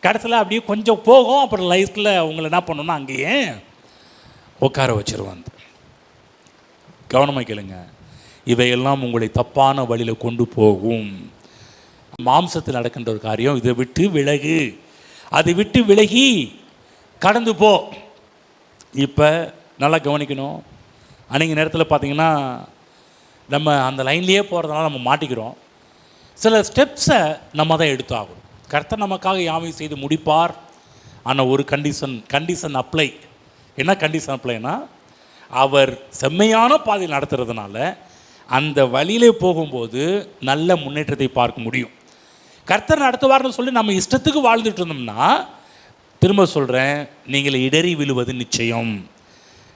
கடைசியில் அப்படியே கொஞ்சம் போகும். அப்புறம் லைஃப்பில் உங்களை என்ன பண்ணணும்னா அங்கேயே உட்கார வச்சிருவாங்க. கவனமாக கேளுங்க, இவையெல்லாம் உங்களை தப்பான வழியில் கொண்டு போகும். மாம்சத்தில் நடக்கின்ற ஒரு காரியம். இதை விட்டு விலகு, அதை விட்டு விலகி கடந்து போ. இப்போ நல்லா கவனிக்கணும். அன்றைக்கி நேரத்தில் பார்த்திங்கன்னா நம்ம அந்த லைன்லேயே போகிறதுனால நம்ம மாட்டிக்கிறோம். சில ஸ்டெப்ஸை நம்ம தான் எடுத்தாகும். கர்த்தர் நமக்காக யாவையும் செய்து முடிப்பார். ஆனால் ஒரு கண்டிஷன் அப்ளை. என்ன கண்டிஷன் அப்ளைனா, அவர் செம்மையான பாதையில் நடத்துறதுனால அந்த வழியிலே போகும்போது நல்ல முன்னேற்றத்தை பார்க்க முடியும். கர்த்தர் நடத்துவார்னு சொல்லி நம்ம இஷ்டத்துக்கு வாழ்ந்துட்டு இருந்தோம்னா, திரும்ப சொல்கிறேன், நீங்கள் இடறி விழுவது நிச்சயம்,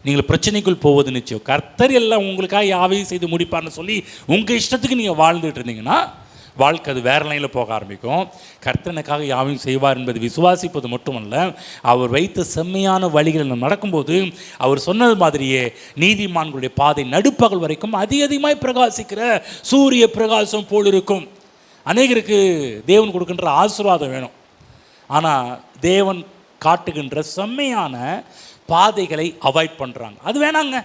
நீங்கள் பிரச்சனைக்குள் போவது நிச்சயம். கர்த்தர் எல்லாம் உங்களுக்காக யாவையும் செய்து முடிப்பார்னு சொல்லி உங்கள் இஷ்டத்துக்கு நீங்கள் வாழ்ந்துட்டு இருந்தீங்கன்னா வாழ்க்கை அது வேறு லைனில் போக ஆரம்பிக்கும். கர்த்தனுக்காக யாவையும் செய்வார் என்பது விசுவாசிப்பது மட்டுமல்ல, அவர் வைத்த செம்மையான வழிகளில் நடக்கும்போது அவர் சொன்னது மாதிரியே நீதிமான்களுடைய பாதை நடுப்பகல் வரைக்கும் அதிகமாய் பிரகாசிக்கிற சூரிய பிரகாசம் போல் இருக்கும். அநேகருக்கு தேவன் கொடுக்கின்ற ஆசீர்வாதம் வேணும். ஆனால் தேவன் காட்டுகின்ற செம்மையான பாதைகளை அவாய்ட் பண்ணுறாங்க. அது வேணாங்க.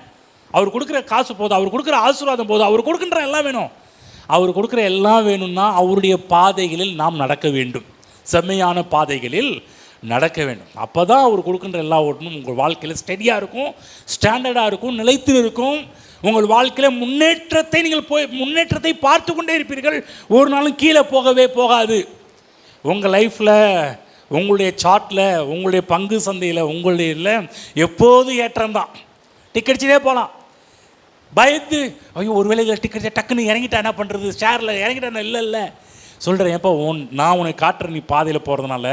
அவர் கொடுக்குற காசு போதும், அவர் கொடுக்குற ஆசீர்வாதம் போதும், அவர் கொடுக்கின்ற எல்லாம் வேணும். அவர் கொடுக்குற எல்லாம் வேணும்னா அவருடைய பாதைகளில் நாம் நடக்க வேண்டும், செம்மையான பாதைகளில் நடக்க வேண்டும். அப்போ தான் அவர் கொடுக்கின்ற எல்லா ஓட்டமும் உங்கள் வாழ்க்கையில் ஸ்டெடியாக இருக்கும், ஸ்டாண்டர்டாக இருக்கும், நிலைத்து இருக்கும். உங்கள் வாழ்க்கையில் முன்னேற்றத்தை பார்த்து கொண்டே இருப்பீர்கள். ஒரு நாளும் கீழே போகவே போகாது. உங்கள் லைஃப்பில், உங்களுடைய சார்ட்டில், உங்களுடைய பங்கு சந்தையில், உங்களுடைய எப்போதும் ஏற்றம்தான். டிக்கெட்ஸிலே போகலாம். பயந்து ஐயோ ஒரு வேலையில் டிக்கெட் டக்குன்னு இறங்கிட்டா என்ன பண்ணுறது, ஷேரில் இறங்கிட்டா இல்லை சொல்கிறேன். எப்போ நான் உனக்கு காட்டுறேன், நீ பாதையில் போகிறதுனால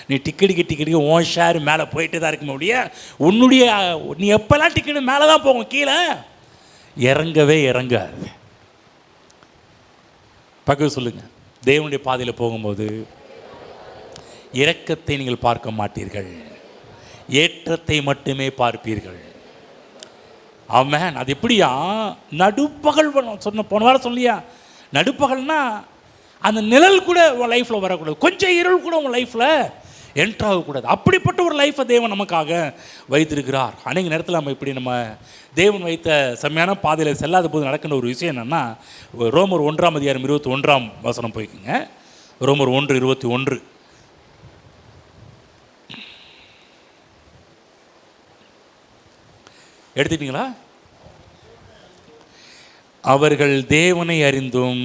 நீ டிக்கெட்டுக்கு உன் ஷேர் மேலே போயிட்டு தான் இருக்க முடியும். நீ எப்போல்லாம் டிக்கெட்டு மேலே தான் போகும், கீழே இறங்கவே இறங்காது. பக்கத்து சொல்லுங்கள், தேவனுடைய பாதையில் போகும்போது இரக்கத்தை நீங்கள் பார்க்க மாட்டீர்கள், ஏற்றத்தை மட்டுமே பார்ப்பீர்கள். ஆமென். அது எப்படியா, நடுப்பகல் போன வாரம் சொல்லியா, நடுப்பகல்னா அந்த நிழல் கூட உன் லைஃப்பில் வரக்கூடாது, கொஞ்சம் இருள் கூட உன் லைஃப்பில் என்ட்ராகக்கூடாது. அப்படிப்பட்ட ஒரு லைஃப்பை தேவன் நமக்காக வைத்திருக்கிறார். அநேக நேரத்தில் நம்ம தேவன் வைத்த செம்மையான பாதையில் செல்லாத போது நடக்கின்ற ஒரு விஷயம் என்னென்னா, ரோமர் 1:21 போய்க்குங்க. ரோமர் 1:21 எடுத்துட்டீங்களா? அவர்கள் தேவனை அறிந்தும்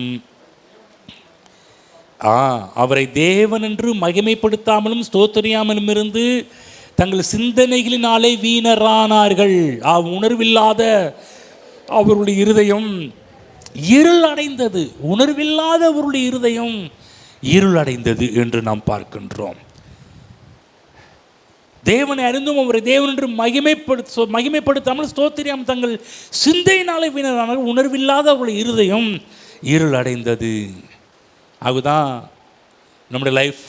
அவரை தேவன் என்று மகிமைப்படுத்தாமலும் ஸ்தோத்திரியாமலும் இருந்து தங்கள் சிந்தனைகளினாலே வீணரானார்கள். உணர்வில்லாத அவருடைய இருதயம் இருள் அடைந்தது. உணர்வில்லாத அவருடைய இருதயம் இருள் அடைந்தது என்று நாம் பார்க்கின்றோம். தேவனை அறிந்தும் அவரை தேவன் என்று மகிமைப்படுத்தாமல் ஸ்தோத்திரியாமல் தங்கள் சிந்தையினாலே வீணரானார்கள். உணர்வில்லாத அவருடைய இருதயம் இருள் அடைந்தது. அதுதான் நம்முடைய லைஃப்.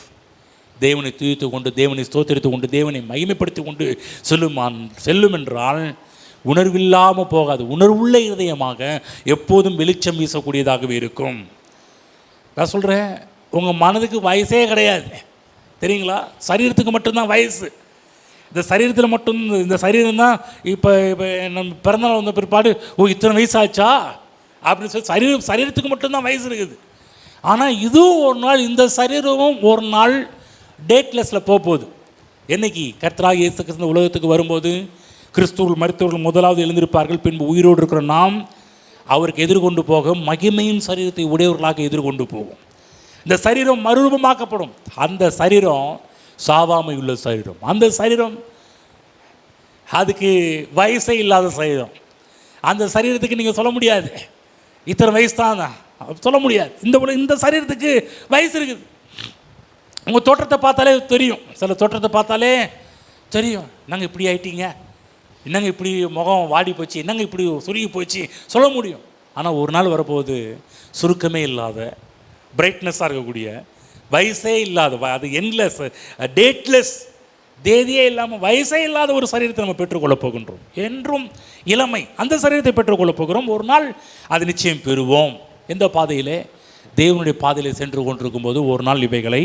தேவனை துதித்து கொண்டு, தேவனை ஸ்தோத்திரித்து கொண்டு, தேவனை மகிமைப்படுத்தி கொண்டு செல்லும் என்றால் உணர்வில்லாமல் போகாது. உணர்வுள்ள இருதயமாக எப்போதும் வெளிச்சம் வீசக்கூடியதாகவே இருக்கும். நான் சொல்கிறேன், உங்கள் மனதுக்கு வயசே கிடையாது தெரியுங்களா? சரீரத்துக்கு மட்டும்தான் வயசு. இந்த சரீரத்தில் மட்டும், இந்த சரீரம் தான் இப்போ நம்ம பிறந்தநாள் வந்த பிற்பாடு இத்தனை வயசாச்சா அப்படின்னு சொல்லி சரீரத்துக்கு மட்டும்தான் வயசு இருக்குது. ஆனால் இதுவும் ஒரு நாள், இந்த சரீரமும் ஒரு நாள் டேட்லெஸில் போகுது. என்னைக்கு கர்த்தராகிய இயேசு கிறிஸ்து உலகத்துக்கு வரும்போது கிறிஸ்துவுள் மரித்தவர்கள் முதலாவது எழுந்திருப்பார்கள், பின்பு உயிரோடு இருக்கிற நாம் அவருக்கு எதிர்கொண்டு போக மகிமையின் சரீரத்தை உடையவர்களாக எதிர்கொண்டு போவோம். இந்த சரீரம் மறுரூபமாக்கப்படும். அந்த சரீரம் சாவாமை உள்ள சரீரம். அந்த சரீரம் அதுக்கு வயசே இல்லாத சரீரம். அந்த சரீரத்துக்கு நீங்கள் சொல்ல முடியாது இத்தனை வயசு தான் சொல்ல முடியாது. இந்த சரீரத்துக்கு வயசு இருக்குது. உங்கள் தோற்றத்தை பார்த்தாலே தெரியும். சில தோற்றத்தை பார்த்தாலே தெரியும், என்னங்க இப்படி ஆயிட்டீங்க, என்னங்க இப்படி முகம் வாடி போச்சு, என்னங்க இப்படி சுருங்கி போச்சு சொல்ல முடியும். ஆனால் ஒரு நாள் வரப்போகுது சுருக்கமே இல்லாத, பிரைட்னஸாக இருக்கக்கூடிய, வயசே இல்லாத, அது என்லெஸ், டேட்லெஸ், தேதியே இல்லாமல் வயசே இல்லாத ஒரு சரீரத்தை நம்ம பெற்றுக்கொள்ளப் போகின்றோம். என்றும் இளமை, அந்த சரீரத்தை பெற்றுக்கொள்ளப் போகிறோம். ஒரு நாள் அது நிச்சயம் பெறுவோம். எந்த பாதையிலே? தேவனுடைய பாதையில் சென்று கொண்டிருக்கும்போது ஒரு நாள் இவைகளை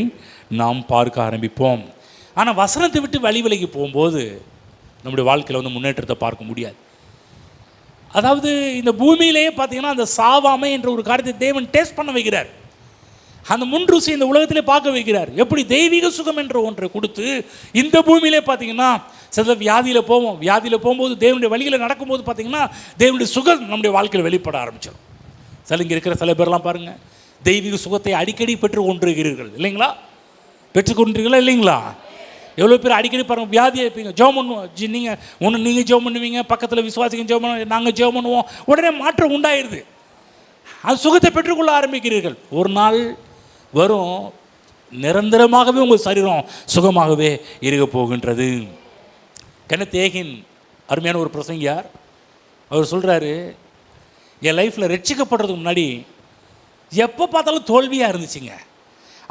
நாம் பார்க்க ஆரம்பிப்போம். ஆனால் வசனத்தை விட்டு வழி விலகி போகும்போது நம்முடைய வாழ்க்கையில் முன்னேற்றத்தை பார்க்க முடியாது. அதாவது இந்த பூமியிலேயே பார்த்தீங்கன்னா அந்த சாவாமை என்ற ஒரு காரியத்தை தேவன் டேஸ்ட் பண்ண வைக்கிறார். அந்த முன்ருசி இந்த உலகத்திலே பார்க்க வைக்கிறார். எப்படி தெய்வீக சுகம் என்ற ஒன்றை கொடுத்து இந்த பூமியிலே பார்த்தீங்கன்னா சில வியாதியில் போவோம். வியாதியில் போகும்போது தேவனுடைய வழியில் நடக்கும்போது பார்த்திங்கன்னா தேவனுடைய சுகம் நம்முடைய வாழ்க்கையில் வெளிப்பட ஆரம்பிச்சிடும். இங்கே இருக்கிற சில பேர்லாம் பாருங்கள், தெய்வீக சுகத்தை அடிக்கடி பெற்று கொண்டிருக்கிறீர்கள் இல்லைங்களா? பெற்றுக்கொண்டிருக்கீங்களா இல்லைங்களா? எவ்வளோ பேர் அடிக்கடி பாருங்கள் வியாதியாக இருப்பீங்க, ஜெபம் பண்ணுவோம். நீங்கள் ஜெபம் பண்ணுவீங்க, பக்கத்தில் விசுவாசிங்க ஜெபம் பண்ணுவோம், நாங்கள் ஜெபம் பண்ணுவோம், உடனே மாற்றம் உண்டாயிருது. அது சுகத்தை பெற்றுக்கொள்ள ஆரம்பிக்கிறீர்கள். ஒரு நாள் வரும், நிரந்தரமாகவே உங்கள் சரீரம் சுகமாகவே இருக்க போகின்றது. கென்னத் ஏகின் அருமையான ஒரு பிரசங்கியார், அவர் சொல்கிறாரு, என் லைஃப்பில் ரட்சிக்கப்படுறதுக்கு முன்னாடி எப்போ பார்த்தாலும் தோல்வியாக இருந்துச்சுங்க.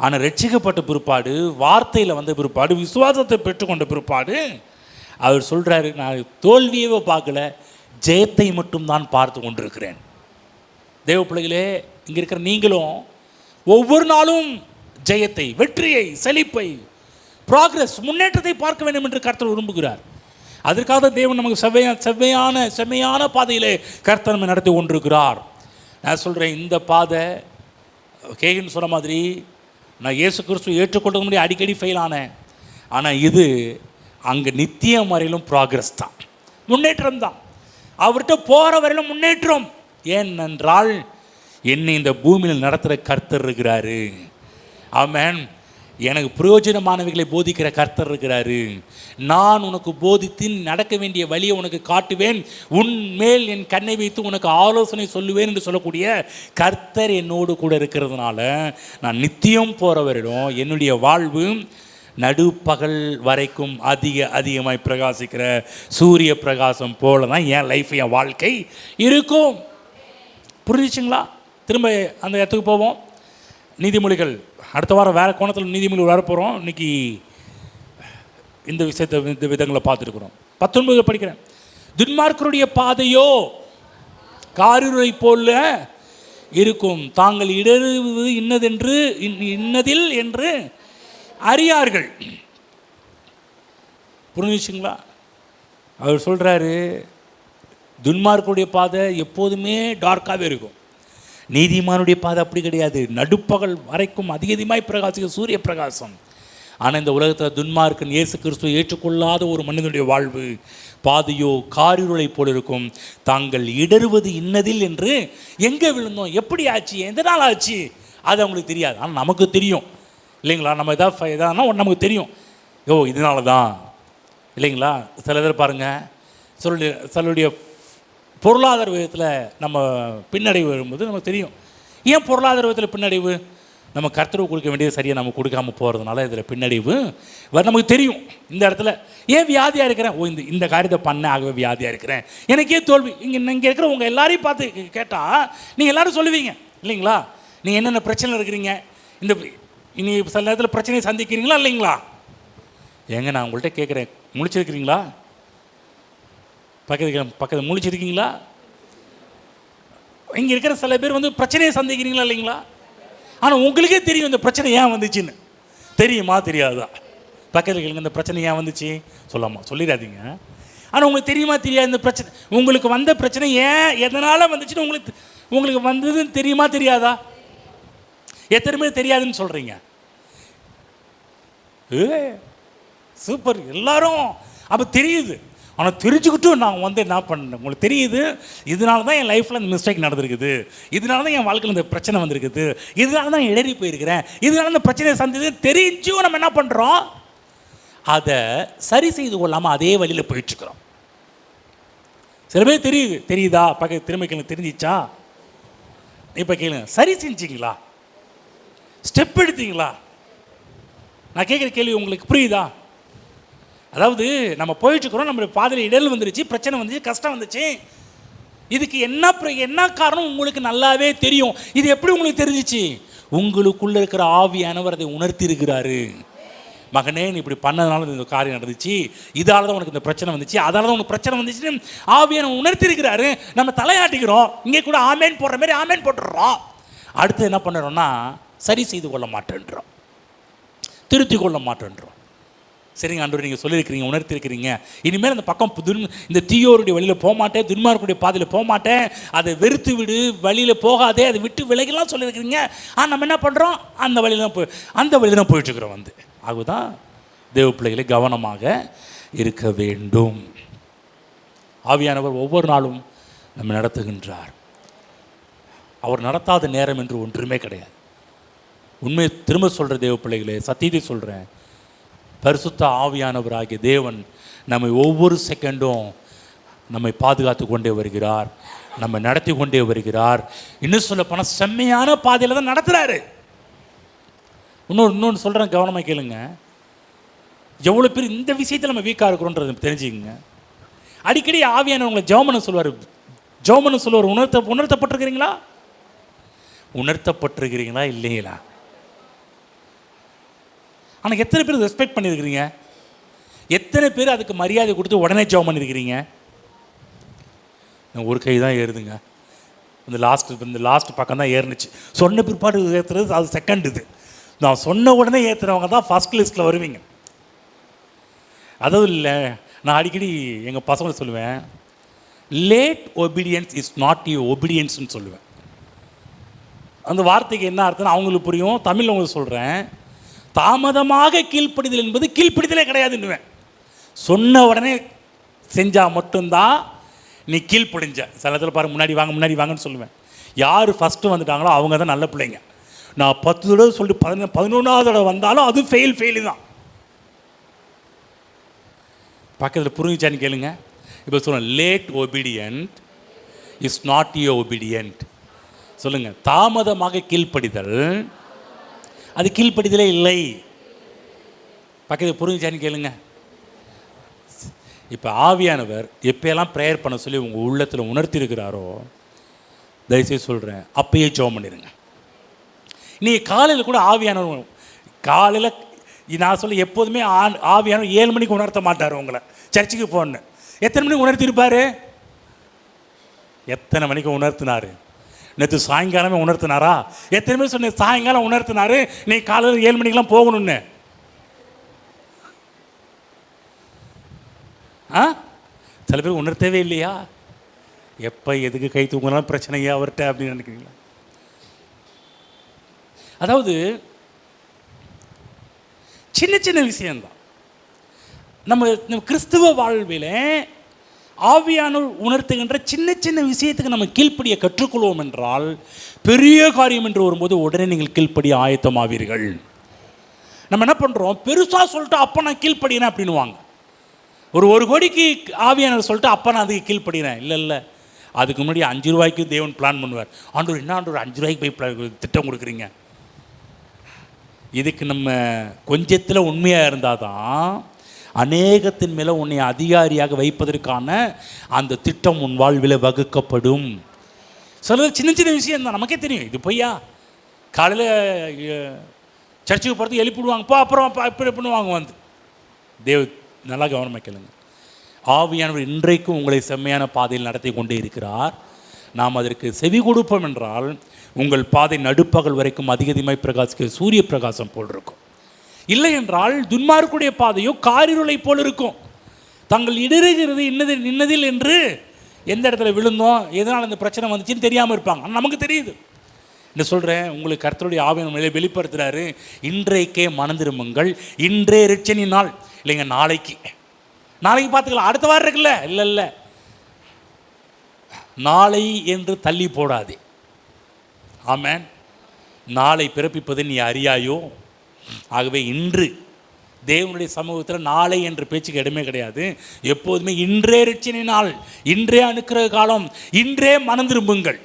ஆனால் ரட்சிக்கப்பட்ட பிற்பாடு, வார்த்தையில் வந்த பிற்பாடு, விசுவாசத்தை பெற்றுக்கொண்ட பிற்பாடு அவர் சொல்கிறாரு, நான் தோல்வியவே பார்க்கல, ஜெயத்தை மட்டும்தான் பார்த்து கொண்டிருக்கிறேன். தேவ பிள்ளைகளே, இங்கே இருக்கிற நீங்களும் ஒவ்வொரு நாளும் ஜெயத்தை, வெற்றியை, செழிப்பை, ப்ராக்ரஸ், முன்னேற்றத்தை பார்க்க வேண்டும் என்று கர்த்தர் விரும்புகிறார். அதற்காக தேவன் நமக்கு செவ்வையான பாதையிலே கர்த்தர் நம்மை நடத்தி கொண்டிருக்கிறார். நான் சொல்கிறேன், இந்த பாதை கேகின்னு சொன்ன மாதிரி நான் இயேசு கிறிஸ்து ஏற்றுக்கொள்றது முடியும் அடிக்கடி ஃபெயில் ஆனேன். ஆனால் இது அங்கே நித்தியம் வரையிலும் ப்ராக்ரஸ் தான், முன்னேற்றம் தான். அவர்கிட்ட போகிற வரையிலும் முன்னேற்றம். ஏனென்றால் என்னை இந்த பூமியில் நடத்துகிற கர்த்தர் இருக்கிறாரு. ஆமென். எனக்கு பிரயோஜனமானவைகளை போதிக்கிற கர்த்தர் இருக்கிறாரு. நான் உனக்கு போதித்து நடக்க வேண்டிய வழியை உனக்கு காட்டுவேன், உன்மேல் என் கண்ணை வைத்து உனக்கு ஆலோசனை சொல்லுவேன் என்று சொல்லக்கூடிய கர்த்தர் என்னோடு கூட இருக்கிறதுனால நான் நித்தியம் போகிறவரிடம் என்னுடைய வாழ்வு நடுப்பகல் வரைக்கும் அதிகமாய் பிரகாசிக்கிற சூரிய பிரகாசம் போல தான் என் லைஃப், என் வாழ்க்கை இருக்கும். புரிஞ்சிச்சுங்களா? திரும்ப அந்த இடத்துக்கு போவோம். நீதிமொழிகள் அடுத்த வாரம் வேறு கோணத்தில் நீதிமொழிகள் வரப்போகிறோம். இன்றைக்கி இந்த விஷயத்தை இந்த விதங்களை பார்த்துருக்குறோம். 19 படிக்கிறேன். துன்மார்க்கருடைய பாதையோ காரிருளை போல இருக்கும், தாங்கள் இடறுவது இன்னதில் என்று அறியார்கள். புரிஞ்சுச்சுங்களா? அவர் சொல்கிறாரு, துன்மார்க்கருடைய பாதை எப்போதுமே டார்க்காகவே இருக்கும், நீதிமானுடைய பாதை அப்படி கிடையாது, நடுப்பகல் வரைக்கும் அதிகமாய் பிரகாசிக்க சூரிய பிரகாசம். ஆனால் இந்த உலகத்தில் துன்மார்க்கன் இயேசு கிறிஸ்துவை ஏற்றுக்கொள்ளாத ஒரு மனிதனுடைய வாழ்வு பாதையோ காரிருளை போல் இருக்கும், தாங்கள் இடறுவது இன்னதில் என்று. எங்கே விழுந்தோம், எப்படி ஆச்சு, எந்த நாள் ஆச்சு, அது அவங்களுக்கு தெரியாது. ஆனால் நமக்கு தெரியும் இல்லைங்களா? நம்ம எதானா நமக்கு தெரியும், இதனால தான் இல்லைங்களா? சில பேர் பாருங்கள், சிலருடைய பொருளாதார விதத்தில் நம்ம பின்னடைவு வரும்போது நமக்கு தெரியும். ஏன் பொருளாதார விதத்தில் பின்னடைவு? நம்ம கர்த்தருக்கு கொடுக்க வேண்டியது சரியாக நம்ம கொடுக்காமல் போகிறதுனால இதில் பின்னடைவு நமக்கு தெரியும். இந்த இடத்துல ஏன் வியாதியாக இருக்கிறேன், இந்த காரியத்தை பண்ண ஆகவே வியாதியாக இருக்கிறேன், எனக்கே தோல்வி. இங்கே இருக்கிற உங்கள் எல்லாரையும் பார்த்து கேட்டால் நீங்கள் எல்லோரும் சொல்லுவீங்க இல்லைங்களா? நீங்கள் என்னென்ன பிரச்சனை இருக்கிறீங்க, இனி சில நேரத்தில் பிரச்சனையை சந்திக்கிறீங்களா இல்லைங்களா? ஏங்க நான் உங்கள்கிட்ட கேட்குறேன், முழிச்சிருக்கிறீங்களா? பக்கத்தில் முழிச்சிருக்கீங்களா? இங்கே இருக்கிற சில பேர் பிரச்சனையை சந்திக்கிறீங்களா இல்லைங்களா? ஆனால் உங்களுக்கே தெரியும் இந்த பிரச்சனை ஏன் வந்துச்சுன்னு. தெரியுமா தெரியாதா? பக்கத்தில் கேளுங்க, இந்த பிரச்சனை ஏன் வந்துச்சு சொல்லிடாதீங்க. ஆனால் உங்களுக்கு தெரியுமா தெரியாது இந்த பிரச்சனை, உங்களுக்கு வந்த பிரச்சனை ஏன் எதனால் வந்துச்சுன்னு உங்களுக்கு வந்ததுன்னு தெரியுமா தெரியாதா? எத்தனை பேர் தெரியாதுன்னு சொல்கிறீங்க? சூப்பர், எல்லாரும் அப்போ தெரியுது. ஆனால் தெரிஞ்சுக்கிட்டும் நான் என்ன பண்ணேன், உங்களுக்கு தெரியுது, இதனால தான் என் லைஃப்பில் இந்த மிஸ்டேக் நடந்திருக்குது, இதனால தான் என் வாழ்க்கையில் இந்த பிரச்சனை வந்திருக்குது, இதனால தான் இடறி போயிருக்கிறேன், இதனால இந்த பிரச்சனையை சந்தித்து தெரிஞ்சும் நம்ம என்ன பண்ணுறோம், அதை சரி செய்து கொள்ளாமல் அதே வழியில் போயிட்டுருக்குறோம். சில பேர் தெரியுதா? திரும்ப கேளுங்க, தெரிஞ்சிச்சா? இப்போ கேளுங்க, சரி செஞ்சிங்களா? ஸ்டெப் எடுத்தீங்களா? நான் கேட்குற கேள்வி உங்களுக்கு புரியுதா? அதாவது நம்ம போயிட்டுருக்கிறோம், நம்மளுடைய பாதையில் இடல் வந்துருச்சு, பிரச்சனை வந்துச்சு, கஷ்டம் வந்துச்சு, இதுக்கு என்ன காரணம் உங்களுக்கு நல்லாவே தெரியும். இது எப்படி உங்களுக்கு தெரிஞ்சிச்சு? உங்களுக்குள்ளே இருக்கிற ஆவியானவர் அதை உணர்த்தி இருக்கிறாரு. மகனே, நீ இப்படி பண்ணதுனால இந்த காரியம் நடந்துச்சு, இதால் தான் உனக்கு இந்த பிரச்சனை வந்துச்சு, அதால் தான் உனக்கு பிரச்சனை வந்துச்சுன்னு ஆவியானவர் உணர்த்தி இருக்கிறாரு. நம்ம தலையாட்டிக்கிறோம், இங்கே கூட ஆமேன் போடுற மாதிரி ஆமேன் போட்டுடுறோம். அடுத்து என்ன பண்ணுறோம்னா, சரி செய்து கொள்ள மாட்டேன்றோம், திருத்தி கொள்ள மாட்டேன்றோம். சரிங்க ஆண்டவரே, நீங்கள் சொல்லியிருக்கிறீங்க, உணர்த்திருக்கிறீங்க, இனிமேல் அந்த பக்கம் இந்த தீயோருடைய வழியில் போக மாட்டேன், துன்மார்க்குடைய பாதையில் போக மாட்டேன், அதை வெறுத்து விடு, வழியில் போகாதே, அதை விட்டு விலகலாம் சொல்லியிருக்கிறீங்க. ஆனால் நம்ம என்ன பண்ணுறோம், அந்த வழியில் தான் போயிட்டுருக்குறோம். ஆகுதான் தேவ பிள்ளைகளை கவனமாக இருக்க வேண்டும். ஆவியானவர் ஒவ்வொரு நாளும் நம்ம நடத்துகின்றார். அவர் நடத்தாத நேரம் என்று ஒன்றுமே கிடையாது. உண்மையை திரும்ப சொல்கிற தேவ பிள்ளைகளே, சத்தியத்தை சொல்கிறேன், பரிசுத்த ஆவியானவராகிய தேவன் நம்மை ஒவ்வொரு செகண்டும் நம்மை பாதுகாத்து கொண்டே வருகிறார், நம்ம நடத்தி கொண்டே வருகிறார். இன்னும் சொல்ல போனால் செம்மையான பாதையில் தான் நடத்துகிறாரு. இன்னொன்று சொல்கிறேன், கவனமாக கேளுங்க. எவ்வளோ பேர் இந்த விஷயத்தில் நம்ம வீக்காக இருக்கிறோன்றது தெரிஞ்சுக்கங்க. அடிக்கடி ஆவியானவங்களை ஜெபம் சொல்லுவார். ஜெபம் சொல்லுவார். உணர்த்தப்பட்டிருக்கிறீங்களா? உணர்த்தப்பட்டிருக்கிறீங்களா இல்லைங்களா? ஆனால் எத்தனை பேர் ரெஸ்பெக்ட் பண்ணியிருக்கிறீங்க? எத்தனை பேர் அதுக்கு மரியாதை கொடுத்து உடனே ஜெபம் பண்ணியிருக்கிறீங்க? ஒரு கை தான் ஏறுதுங்க. இந்த லாஸ்ட் பக்கம் தான் ஏறுனுச்சு. சொன்ன பிற்பாடு ஏற்றுறது அது செகண்ட். இது நான் சொன்ன உடனே ஏற்றுறவங்க தான் ஃபஸ்ட் லிஸ்ட்டில் வருவீங்க. அதுவும் இல்லை, நான் அடிக்கடி எங்கள் பசங்களை சொல்லுவேன், late obedience is not you ஒபீடியன்ஸ்னு சொல்லுவேன். அந்த வார்த்தைக்கு என்ன அர்த்தம்னு அவங்களுக்கு புரியும். தமிழில் உங்களுக்கு சொல்கிறேன், தாமதமாக கீழ்ப்படிதல் என்பது கீழ்ப்படிதலே கிடையாதுன்னுவேன். சொன்ன உடனே செஞ்சால் மட்டும்தான் நீ கீழ்ப்படிஞ்ச. சில இடத்துல பாருங்க, முன்னாடி வாங்கன்னு சொல்லுவேன். யார் ஃபஸ்ட்டு வந்துட்டாங்களோ அவங்க தான் நல்ல பிள்ளைங்க. நான் 10 தடவை சொல்லிட்டு 11வது தடவை வந்தாலும் அது ஃபெயிலு தான். பக்கத்தில் புரிஞ்சுச்சான்னு கேளுங்க. இப்போ சொல்லுங்கள், late obedient is not you obedient. சொல்லுங்கள், தாமதமாக கீழ்ப்படிதல் அது கீழ்ப்படிதலே இல்லை. பக்கத்தில் புரிஞ்சுச்சான்னு கேளுங்க. இப்போ ஆவியானவர் எப்போயெல்லாம் ப்ரேயர் பண்ண சொல்லி உங்கள் உள்ளத்தில் உணர்த்திருக்கிறாரோ, தயவுசெய்து சொல்கிறேன், அப்பயே ஜெபம் பண்ணிடுங்க. நீங்கள் காலையில் கூட ஆவியானவர் காலையில் நான் சொல்ல எப்போதுமே ஆவியானவர் 7 மணிக்கு உணர்த்த மாட்டார் உங்களை சர்ச்சுக்கு போகணுன்னு. எத்தனை மணிக்கு உணர்த்திருப்பார்? எத்தனை மணிக்கு உணர்த்தினார்? நேற்று சாயங்காலமே உணர்த்தினாரா? எத்தனை மணி சொன்ன சாயங்காலம் உணர்த்தினார் நீ காலையில் 7 மணிக்கெலாம் போகணுன்னு? சில பேர் உணர்த்தவே இல்லையா? எப்போ எதுக்கு கை தூங்கினாலும் பிரச்சனையா அவர்கிட்ட அப்படின்னு நினைக்கிறீங்களா? அதாவது சின்ன சின்ன விஷயம்தான். நம்ம கிறிஸ்துவ வாழ்வில் ஆவியானவர் உணர்த்துகின்ற சின்ன சின்ன விஷயத்துக்கு நம்ம கீழ்ப்படிய கற்றுக்கொள்வோம் என்றால், பெரிய காரியம் என்று வரும்போது உடனே நீங்கள் கீழ்ப்படிய ஆயத்தமாவீர்கள். நம்ம என்ன பண்ணுறோம், பெருசாக சொல்லிட்டு அப்போ நான் கீழ்ப்படினேன் அப்படின்வாங்க. ஒரு கோடிக்கு ஆவியானவர் சொல்லிட்டு அப்போ நான் அதுக்கு கீழ்ப்படினேன். இல்லை, அதுக்கு முன்னாடி 5 ரூபாய்க்கு தேவன் பிளான் பண்ணுவார். ஆண்டவர் என்ன ஆண்டவர் 5 ரூபாய்க்கு போய் திட்டம் கொடுக்குறீங்க? இதுக்கு நம்ம கொஞ்சத்தில் உண்மையாக இருந்தால் தான் அநேகத்தின் மேலே உன்னை அதிகாரியாக வைப்பதற்கான அந்த திட்டம் உன் வாழ்வில் வகுக்கப்படும். சில சின்ன சின்ன விஷயம் தான் நமக்கே தெரியும். இது பொய்யா? காலையில் சர்ச்சுக்கு போகிறது எழுப்பிடுவாங்கப்பா, அப்புறம் இப்படி பண்ணுவாங்க வந்து. நல்லா கவனமாக கேளுங்க. ஆவியானவர் இன்றைக்கும் உங்களை செம்மையான பாதையில் நடத்தி கொண்டே இருக்கிறார். நாம் அதற்கு செவி கொடுப்போம் என்றால் உங்கள் பாதை நடுப்பகல் வரைக்கும் அதிகமாய் பிரகாசிக்க சூரிய பிரகாசம் போல் இருக்கும். இல்லை என்றால் துன்மார்க்குடைய பாதையோ காரிருளை போல் இருக்கும். தங்கள் இடறுகிறது இன்னதில் என்று எந்த இடத்துல விழுந்தோம், எதனால் இந்த பிரச்சனை வந்துச்சுன்னு தெரியாமல் இருப்பாங்க. நமக்கு தெரியுது. என்ன சொல்கிறேன், உங்களுக்கு கர்த்தருடைய ஆவியானவர் வெளிப்படுத்துகிறாரு, இன்றைக்கே மனந்திரும்புங்கள், இன்றே ரட்சணை நாள். இல்லைங்க, நாளைக்கு பார்த்துக்கலாம், அடுத்த வாரம் இருக்குல்ல. இல்லை, நாளை என்று தள்ளி போடாதே. ஆமென். நாளை பிறப்பிப்பது நீ அறியாயோ? ஆகவே இன்று தேவனுடைய சமூகத்தில் நாளை என்ற பேச்சுக்கு இடமே கிடையாது. எப்போதுமே இன்றே ரட்சணை நாள், இன்றே அனுக்கிரக காலம், இன்றே மனம் திரும்புங்கள்.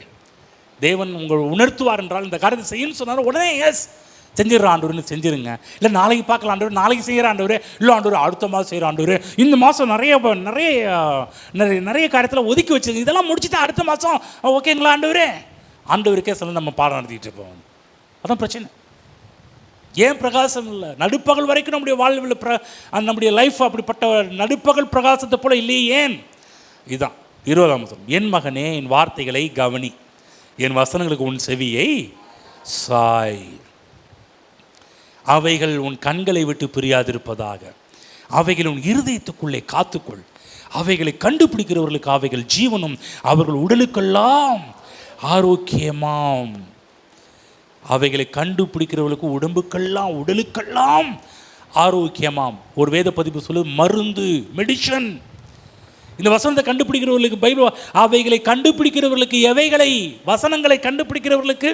தேவன் உங்கள் உணர்த்துவார் என்றால் இந்த காரியத்தை செய்யணும்னு சொன்னார், உடனே எஸ் செஞ்சிடற ஆண்டவர்னு செஞ்சுருங்க. இல்லை நாளைக்கு பார்க்கலாம் ஆண்டவர், நாளைக்கு செய்கிற ஆண்டவர், இல்லை ஆண்டவர் அடுத்த மாதம் செய்கிற ஆண்டவர், இந்த மாதம் நிறைய காரியத்தில் ஒதுக்கி வச்சுருங்க, இதெல்லாம் முடிச்சுட்டு அடுத்த மாதம் ஓகேங்களா ஆண்டவருக்கே சொல்ல நம்ம பாடம் நடத்திட்டு இருப்போம். அதான் பிரச்சனை. ஏன் பிரகாசம் இல்லை? நடுப்பகல் வரைக்கும் நம்முடைய வாழ்வில் நம்முடைய லைஃப் அப்படிப்பட்ட நடுப்பகல் பிரகாசத்தை போல இல்லையே. ஏன்? இதுதான் 20ஆம் வசனம். என் மகனே, என் வார்த்தைகளை கவனி, என் வசனங்களுக்கு உன் செவியை சாய். அவைகள் உன் கண்களை விட்டு பிரியாதிருப்பதாக, அவைகள் உன் இருதயத்துக்குள்ளே காத்துக்கொள். அவைகளை கண்டுபிடிக்கிறவர்களுக்கு அவைகள் ஜீவனும், அவர்கள் உடலுக்கெல்லாம் ஆரோக்கியமாம். அவைகளை கண்டுபிடிக்கிறவர்களுக்கு உடலுக்கெல்லாம் ஆரோக்கியமாம். ஒரு வேத பதிப்பு சொல்லுது மருந்து, மெடிசன். இந்த வசனத்தை கண்டுபிடிக்கிறவர்களுக்கு பைபிள், அவைகளை கண்டுபிடிக்கிறவர்களுக்கு எவைகளை, வசனங்களை கண்டுபிடிக்கிறவர்களுக்கு,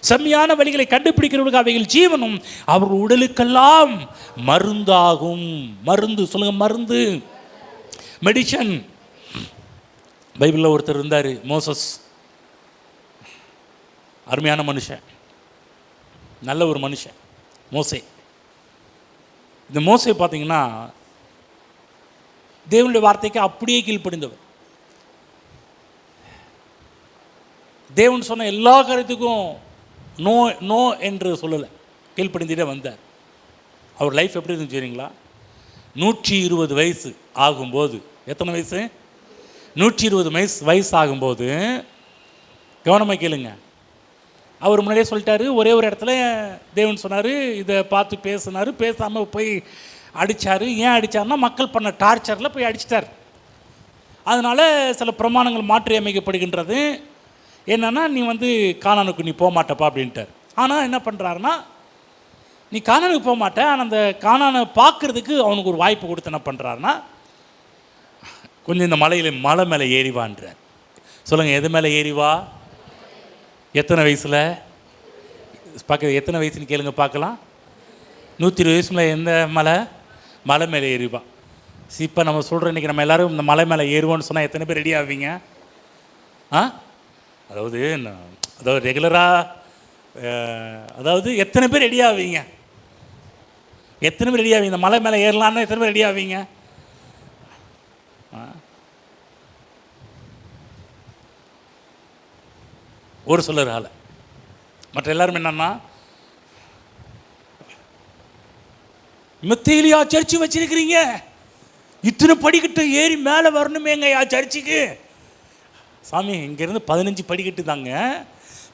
செம்மையான வழிகளை கண்டுபிடிக்கிறவர்களுக்கு அவைகள் ஜீவனும் அவர்கள் உடலுக்கெல்லாம் மருந்தாகும். மருந்து சொல்லுங்க, மருந்து, மெடிசன். பைபிளில் ஒருத்தர் இருந்தார், மோசஸ். அருமையான மனுஷன், நல்ல ஒரு மனுஷன் மோசே. இந்த மோசே பார்த்தீங்கன்னா தேவனுடைய வார்த்தைக்கு அப்படியே கீழ்ப்படிந்தவர். தேவன் சொன்ன எல்லா காரியத்துக்கும் நோ நோ என்று சொல்லலை, கீழ்ப்படிந்துட்டே வந்தார். அவர் லைஃப் எப்படி இருந்துச்சு சரிங்களா? 120 வயசு ஆகும்போது, எத்தனை வயசு? 120 வயசு ஆகும்போது, கவனமாக கேளுங்க, அவர் முன்னாடியே சொல்லிட்டாரு. ஒரே ஒரு இடத்துல தேவன் சொன்னார், இதை பார்த்து பேசினார். பேசாமல் போய் அடித்தார். ஏன் அடித்தார்னா, மக்கள் பண்ண டார்ச்சரில் போய் அடிச்சிட்டார். அதனால் சில பிரமாணங்கள் மாற்றி அமைக்கப்படுகின்றது. என்னென்னா, நீ கானானுக்கு நீ போக மாட்டப்பா அப்படின்ட்டார். ஆனால் என்ன பண்ணுறாருன்னா, நீ கானானுக்கு போக மாட்டேன், ஆனால் அந்த கானானை பார்க்குறதுக்கு அவனுக்கு ஒரு வாய்ப்பு கொடுத்து என்ன பண்ணுறாருன்னா, கொஞ்சம் இந்த மலை மேலே ஏறிவான்றார். சொல்லுங்கள், எது மேலே ஏறிவா? எத்தனை வயசில் பார்க்க, எத்தனை வயசுன்னு கேளுங்க பார்க்கலாம். 120 வயசுல எந்த மலை மேலே ஏறிவா? இப்போ நம்ம சொல்கிறோம், இன்றைக்கி நம்ம எல்லோரும் இந்த மலை மேலே ஏறுவோன்னு சொன்னால் எத்தனை பேர் ரெடி ஆவீங்க? அதாவது ரெகுலராக, அதாவது எத்தனை பேர் ரெடி ஆவீங்க? எத்தனை பேர் ரெடி ஆவீங்க? இந்த மலை மேலே ஏறலான்னு எத்தனை பேர் ரெடி ஆவீங்க? ஒரு சிலர் ஆள, மற்ற எல்லாரும் என்னன்னா, மெத்தையிலையா சர்ச்சு வச்சிருக்கிறீங்க, இத்தனை படிக்கட்டு ஏறி மேலே வரணுமேங்க யா சர்ச்சுக்கு. சாமி, இங்கேருந்து 15 படிக்கட்டு தாங்க,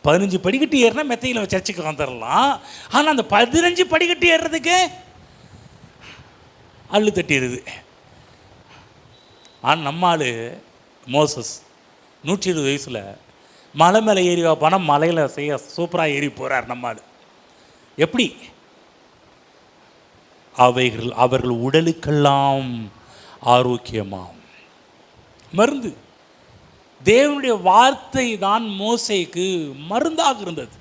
15 படிக்கட்டு ஏறினா மெத்தையில் சர்ச்சுக்கு வந்துடலாம். ஆனால் அந்த 15 படிக்கட்டு ஏறுறதுக்கு அள்ளு தட்டிடுது. ஆனால் நம்ம ஆள் மோசஸ் 120 வயசில் மலை மேலே ஏறி வைப்பானா, மலையில் செய்ய சூப்பராக ஏறி போகிறார் நம்ம ஆள். எப்படி? அவர்கள் உடலுக்கெல்லாம் ஆரோக்கியமாம். மருந்து. தேவனுடைய வார்த்தை தான் மோசேக்கு மருந்தாக இருந்தது.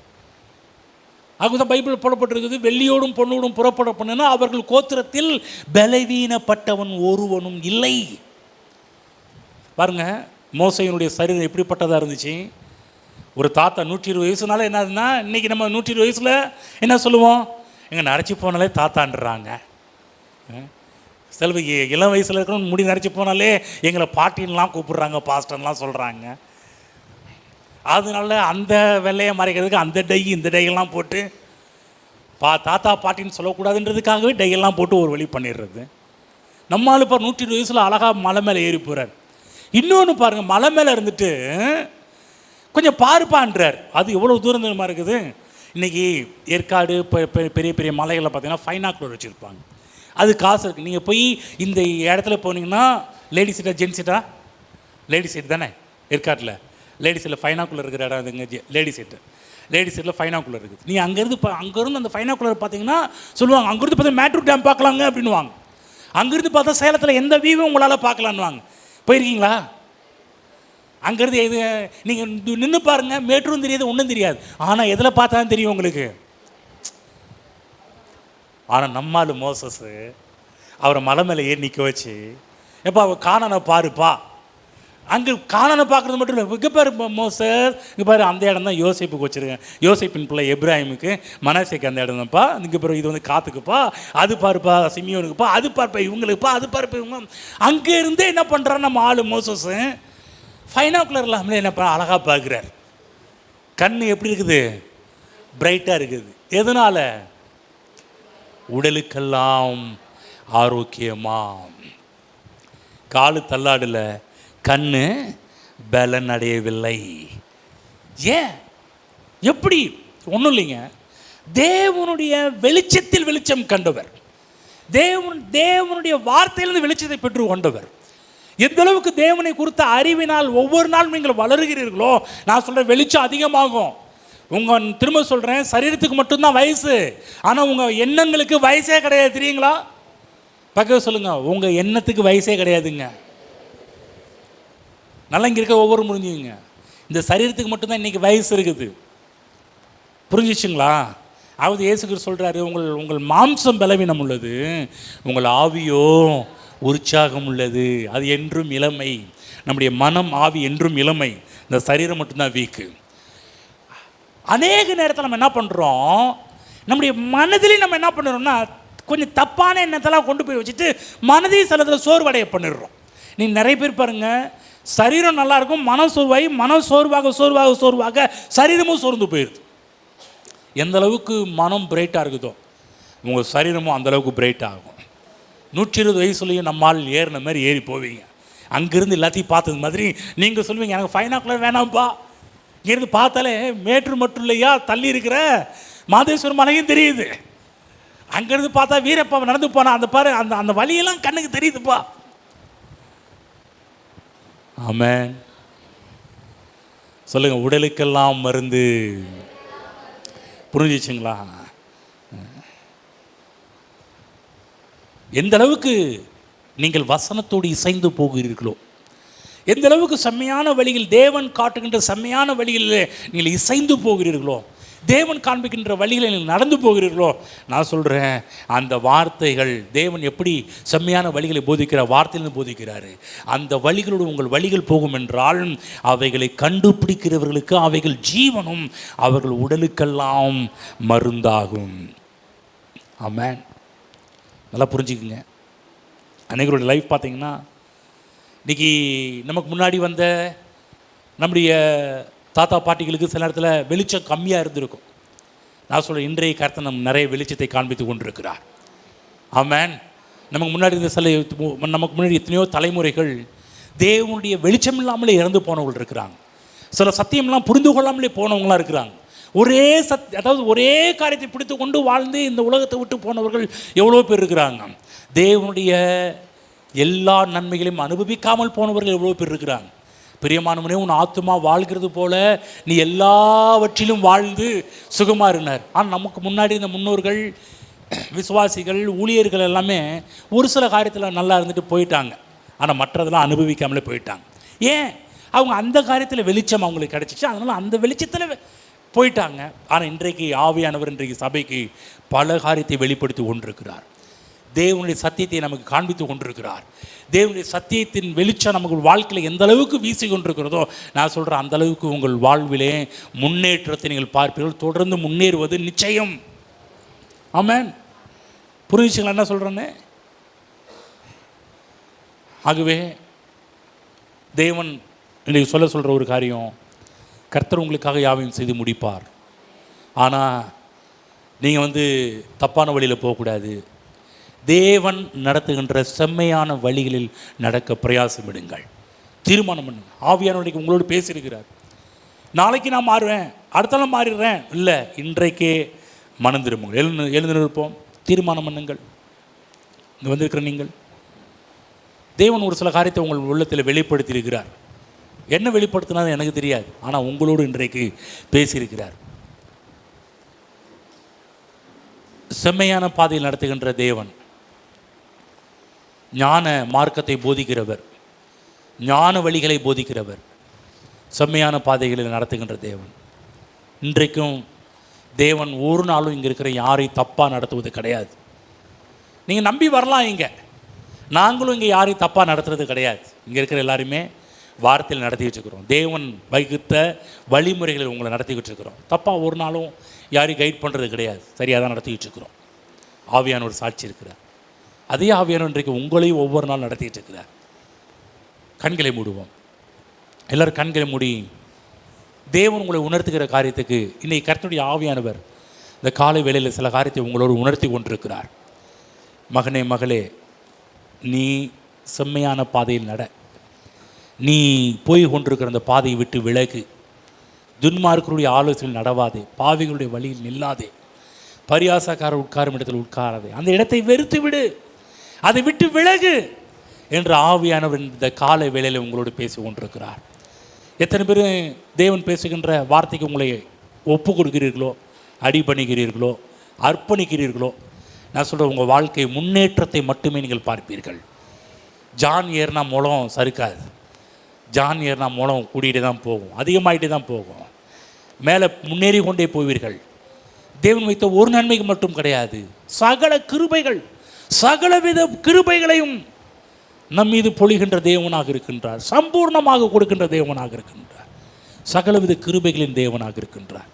அதுதான் பைபிள் போடப்பட்டிருக்குது, வெள்ளியோடும் பொண்ணோடும் புறப்பட பண்ணினா அவர்கள் கோத்திரத்தில் பலவீனப்பட்டவன் ஒருவனும் இல்லை. பாருங்க, மோசேயினுடைய சரீரம் எப்படிப்பட்டதாக இருந்துச்சு. ஒரு தாத்தா 120 வயசுனால என்னதுன்னா, இன்றைக்கி நம்ம 120 வயசில் என்ன சொல்லுவோம்? எங்கள் நரைச்சி போனாலே தாத்தான்றாங்க. சில இளம் வயசில் இருக்கிறவங்க முடி நரைச்சி போனாலே எங்களை பாட்டின்லாம் கூப்பிட்றாங்க, பாஸ்டர்லாம் சொல்கிறாங்க. அதனால அந்த வெள்ளையை மறைக்கிறதுக்கு அந்த டை இந்த டையெல்லாம் போட்டு தாத்தா பாட்டின்னு சொல்லக்கூடாதுன்றதுக்காகவே டையெல்லாம் போட்டு ஒரு வழி பண்ணிடுறது. நம்மளும் இப்போ 120 வயசில் அழகாக மலை மேலே ஏறி போகிறார். இன்னொன்று பாருங்கள், மலை மேலே இருந்துட்டு கொஞ்சம் பார்ப்பான்றார். அது எவ்வளோ தூரம் தூரமாக இருக்குது. இன்றைக்கி ஏற்காடு பெரிய பெரிய மலைகளில் பார்த்தீங்கன்னா ஃபைனாக்குலர் வச்சுருப்பாங்க. அது காசு இருக்குது. நீங்கள் போய் இந்த இடத்துல போனீங்கன்னா, லேடி சீட்டா ஜென்ஸ் சீட்டா? லேடி சீட் தானே ஏற்காட்டில். லேடி சீட்டில் ஃபைனாக்குலர் இருக்கிற இடம் அதுங்க லேடி சீட்டு. லேடி சீட்டில் ஃபைனாக்குலர் இருக்குது. நீங்கள் அங்கேருந்து அந்த ஃபைனாக்குலர் பார்த்தீங்கன்னா சொல்லுவாங்க, அங்கேருந்து பார்த்தா மேட்டூர் டேம் பார்க்கலாங்க அப்படின்வாங்க. அங்கேருந்து பார்த்தா சேலத்தில் எந்த வியூவும் உங்களால் பார்க்கலான்வாங்க. போயிருக்கீங்களா? அங்கேருந்து எது நீங்கள் நின்று பாருங்கள், மேட்டூரும் தெரியாது, ஒன்றும் தெரியாது. ஆனால் எதில் பார்த்தாலும் தெரியும் உங்களுக்கு. ஆனால் நம்மால் மோசஸ் அவரை மலை மேலே ஏறி நிற்க வச்சு, எப்போ அவர் காணானை பாருப்பா, அங்கே காணானை பார்க்குறது மட்டும் இல்லை, இங்கே பாரு மோசஸ், இங்கே பாரு அந்த இடம் தான் யோசிப்புக்கு வச்சுருக்கேன், யோசிப்பின் பிள்ளை எப்ராஹிமுக்கு, மனாசேக்கு அந்த இடம் தான்ப்பா, இங்கே பிறகு இது காத்துக்குப்பா, அது பாருப்பா சிமியோனுக்குப்பா, அது பார்ப்பா இவங்களுக்குப்பா, அது பார்ப்பா இவங்க. அங்கே இருந்தே என்ன பண்ணுறாரு நம்ம ஆள் மோசஸ், ஃபைனாக்குலர் இல்லாமல் என்ன அழகாக பார்க்குறார். கண் எப்படி இருக்குது? பிரைட்டாக இருக்குது. எதனால்? உடலுக்கெல்லாம் ஆரோக்கியமாம். காலு தள்ளாடல, கண்ணு பலன் அடையவில்லை. ஏன்? எப்படி? ஒன்றும் இல்லைங்க, தேவனுடைய வெளிச்சத்தில் வெளிச்சம் கண்டவர், தேவனுடைய வார்த்தையிலிருந்து வெளிச்சத்தை பெற்று கொண்டவர். எந்த அளவுக்கு தேவனை குறித்த அறிவினால் ஒவ்வொரு நாளும் நீங்கள் வளருகிறீர்களோ, நான் சொல்கிற வெளிச்சம் அதிகமாகும். திரும்ப சொல்கிறேன், சரீரத்துக்கு மட்டும்தான் வயசு, ஆனால் உங்கள் எண்ணங்களுக்கு வயசே கிடையாது. தெரியுங்களா? பக்கத்தில் சொல்லுங்கள், உங்கள் எண்ணத்துக்கு வயசே கிடையாதுங்க. நல்லா இங்கே இருக்க ஒவ்வொரு முடிஞ்சுங்க. இந்த சரீரத்துக்கு மட்டும்தான் இன்றைக்கி வயசு இருக்குது. புரிஞ்சிச்சுங்களா? அதாவது இயேசு கிறிஸ்து சொல்கிறாரு, உங்கள் மாம்சம் பலவீனம் உள்ளது, உங்கள் ஆவியோ உற்சாகம் உள்ளது. அது என்றும் இளமை. நம்முடைய மனம் ஆவி என்றும் இளமை. இந்த சரீரம் மட்டும்தான் வீக்கு. அநேக நேரத்தில் நம்ம என்ன பண்ணுறோம், நம்முடைய மனதிலையும் நம்ம என்ன பண்ணுறோம்னா, கொஞ்சம் தப்பான எண்ணத்தெல்லாம் கொண்டு போய் வச்சுட்டு மனதையும் சிலதில் சோர்வடைய பண்ணிடுறோம். நீ நிறைய பேர் பாருங்கள், சரீரம் நல்லாயிருக்கும், மனம் சோர்வாகி மனம் சோர்வாக சோர்வாக சோர்வாக சரீரமும் சோர்ந்து போயிடுது. எந்த அளவுக்கு மனம் பிரைட்டாக இருக்குதோ உங்கள் சரீரமும் அந்தளவுக்கு பிரைட் ஆகும். 120 வயசுலேயும் நம்மால் ஏறின மாதிரி ஏறி போவீங்க. அங்கேருந்து எல்லாத்தையும் பார்த்தது மாதிரி நீங்கள் சொல்லுவீங்க, எனக்கு ஃபைனாக்குலர் வேணாம்ப்பா, இங்கேருந்து பார்த்தாலே மேட்ரு மட்டும் இல்லையா தள்ளி இருக்கிற மாதேஸ்வரம் மலையும் தெரியுது. அங்கேருந்து பார்த்தா வீரப்பா நடந்து போனா அந்த பாரு, அந்த அந்த வழியெல்லாம் கண்ணுக்கு தெரியுதுப்பா. ஆமென். சொல்லுங்கள், உடலுக்கெல்லாம் மருந்து. புரிஞ்சிச்சுங்களா? எந்த அளவுக்கு நீங்கள் வசனத்தோடு இசைந்து போகிறீர்களோ, எந்த அளவுக்கு செம்மையான வழியில் தேவன் காட்டுகின்ற செம்மையான வழிகளில் நீங்கள் இசைந்து போகிறீர்களோ, தேவன் காண்பிக்கின்ற வழிகளில் நீங்கள் நடந்து போகிறீர்களோ, நான் சொல்கிறேன், அந்த வார்த்தைகள் தேவன் எப்படி செம்மையான வழிகளை போதிக்கிறார், வார்த்தையிலிருந்து போதிக்கிறாரு. அந்த வழிகளோடு உங்கள் வழிகள் போகும் என்றால் அவைகளை கண்டுபிடிக்கிறவர்களுக்கு அவைகள் ஜீவனும் அவர்கள் உடலுக்கெல்லாம் மருந்தாகும். ஆமென். நல்லா புரிஞ்சுக்குங்க. அநேகருடைய லைஃப் பார்த்தீங்கன்னா, இன்றைக்கி நமக்கு முன்னாடி வந்த நம்முடைய தாத்தா பாட்டிகளுக்கு சில நேரத்தில் வெளிச்சம் கம்மியாக இருந்திருக்கும். நான் சொல்கிறேன், இன்றைய கர்த்தர் நம்ம நிறைய வெளிச்சத்தை காண்பித்து கொண்டிருக்கிறார். ஆமென். நமக்கு முன்னாடி எத்தனையோ தலைமுறைகள் தேவனுடைய வெளிச்சம் இல்லாமலே இறந்து போனவர்கள் இருக்கிறாங்க. சில சத்தியம்லாம் புரிந்து கொள்ளாமலே போனவங்களாம் இருக்கிறாங்க. அதாவது ஒரே காரியத்தை பிடித்து கொண்டு வாழ்ந்து இந்த உலகத்தை விட்டு போனவர்கள் எவ்வளோ பேர் இருக்கிறாங்க. தேவனுடைய எல்லா நன்மைகளையும் அனுபவிக்காமல் போனவர்கள் எவ்வளோ பேர் இருக்கிறாங்க. பிரியமானவனே, உன் ஆத்துமா வாழ்கிறது போல நீ எல்லாவற்றிலும் வாழ்ந்து சுகமாக இருந்தார். ஆனால் நமக்கு முன்னாடி இந்த முன்னோர்கள், விசுவாசிகள், ஊழியர்கள் எல்லாமே ஒரு சில காரியத்தில் நல்லா இருந்துட்டு போயிட்டாங்க. ஆனால் மற்றதெல்லாம் அனுபவிக்காமலே போயிட்டாங்க. ஏன்? அவங்க அந்த காரியத்தில் வெளிச்சம் அவங்களுக்கு கிடச்சிச்சு, அதனால் அந்த வெளிச்சத்தில் போயிட்டாங்க. ஆனால் இன்றைக்கு ஆவியானவர் இன்றைக்கு சபைக்கு பல காரியத்தை வெளிப்படுத்தி கொண்டிருக்கிறார். தேவனுடைய சத்தியத்தை நமக்கு காண்பித்து கொண்டிருக்கிறார். தேவனுடைய சத்தியத்தின் வெளிச்சம் நமக்கு வாழ்க்கையில் எந்த அளவுக்கு வீசி கொண்டிருக்கிறதோ, நான் சொல்கிறேன், அந்த அளவுக்கு உங்கள் வாழ்விலே முன்னேற்றத்தை நீங்கள் பார்ப்பீர்கள். தொடர்ந்து முன்னேறுவது நிச்சயம். ஆமென். புரிஞ்சுங்களா என்ன சொல்கிறேன்னு? ஆகவே தேவன் இன்றைக்கு சொல்கிற ஒரு காரியம், கர்த்தர் உங்களுக்காக யாவையும் செய்து முடிப்பார். ஆனால் நீங்கள் தப்பான வழியில் போகக்கூடாது. தேவன் நடத்துகின்ற செம்மையான வழிகளில் நடக்க பிரயாசமிடுங்கள். தீர்மானம் பண்ணுங்கள். ஆவியானவருக்கு உங்களோடு பேசியிருக்கிறார். நாளைக்கு நான் மாறுவேன், அடுத்த நாள் மாறிடுறேன் இல்லை, இன்றைக்கே மனம் திரும்புங்கள். எழுந்து நிற்போம். தீர்மானம் பண்ணுங்கள். இங்கே வந்திருக்கிற நீங்கள், தேவன் ஒரு சில காரியத்தை உங்கள் உள்ளத்தில் வெளிப்படுத்தியிருக்கிறார். என்ன வெளிப்படுத்தினாலும் எனக்கு தெரியாது, ஆனால் உங்களோடு இன்றைக்கு பேசியிருக்கிறார். செம்மையான பாதையில் நடத்துகின்ற தேவன், ஞான மார்க்கத்தை போதிக்கிறவர், ஞான வழிகளை போதிக்கிறவர், செம்மையான பாதைகளில் நடத்துகின்ற தேவன். இன்றைக்கும் தேவன் ஒரு நாளும் இங்கே இருக்கிற யாரையும் தப்பாக நடத்துவது கிடையாது. நீங்கள் நம்பி வரலாம், இங்கே நாங்களும் இங்கே யாரையும் தப்பாக நடத்துறது கிடையாது. இங்கே இருக்கிற எல்லாருமே வார்த்தையில் நடத்திக்கிட்டு இருக்கிறோம். தேவன் வகுத்த வழிமுறைகளில் உங்களை நடத்திக்கிட்டு இருக்கிறோம். தப்பாக ஒரு நாளும் யாரையும் கைட் பண்ணுறது கிடையாது. சரியாக தான் நடத்திக்கிட்டு இருக்கிறோம். ஆவியானவர் சாட்சி இருக்கிறார். அதே ஆவியானவர் இன்றைக்கு உங்களையும் ஒவ்வொரு நாள் நடத்திக்கிட்டு இருக்கிறார். கண்களை மூடுவோம். எல்லோரும் கண்களை மூடி தேவன் உங்களை உணர்த்துகிற காரியத்துக்கு இன்றைக்கி கர்த்தருடைய ஆவியானவர் இந்த காலை வேளையில் சில காரியத்தை உங்களோடு உணர்த்தி கொண்டிருக்கிறார். மகனே, மகளே, நீ செம்மையான பாதையில் நட. நீ போய் கொண்டிருக்கிற அந்த பாதையை விட்டு விலகு. துன்மார்க்கருடைய ஆலோசனையில் நடவாதே. பாவிகளுடைய வழியில் நில்லாதே. பரியாசக்காரர் உட்காரும் இடத்தில் உட்காராதே. அந்த இடத்தை வெறுத்து விடு, அதை விட்டு விலகு என்று ஆவியானவர் இந்த காலை வேளையில் உங்களோடு பேசி கொண்டிருக்கிறார். எத்தனை பேர் தேவன் பேசுகின்ற வார்த்தைக்கு உங்களை ஒப்பு கொடுக்கிறீர்களோ, அடி பண்ணிக்கிறீர்களோ, அர்ப்பணிக்கிறீர்களோ, நான் சொல்கிறேன், உங்கள் வாழ்க்கை முன்னேற்றத்தை மட்டுமே நீங்கள் பார்ப்பீர்கள். ஜான் ஏறினா மூலம் சறுக்காது. ஜான் ஏறினா மூலம் கூடிகிட்டே தான் போகும், அதிகமாகிட்டே தான் போகும். மேலே முன்னேறி கொண்டே போவீர்கள். தேவன் வைத்த ஒரு நன்மைக்கு மட்டும் கிடையாது, சகல கிருபைகள், சகலவித கிருபைகளையும் நம் மீது பொழிகின்ற தேவனாக இருக்கின்றார். சம்பூர்ணமாக கொடுக்கின்ற தேவனாக இருக்கின்றார். சகலவித கிருபைகளின் தேவனாக இருக்கின்றார்.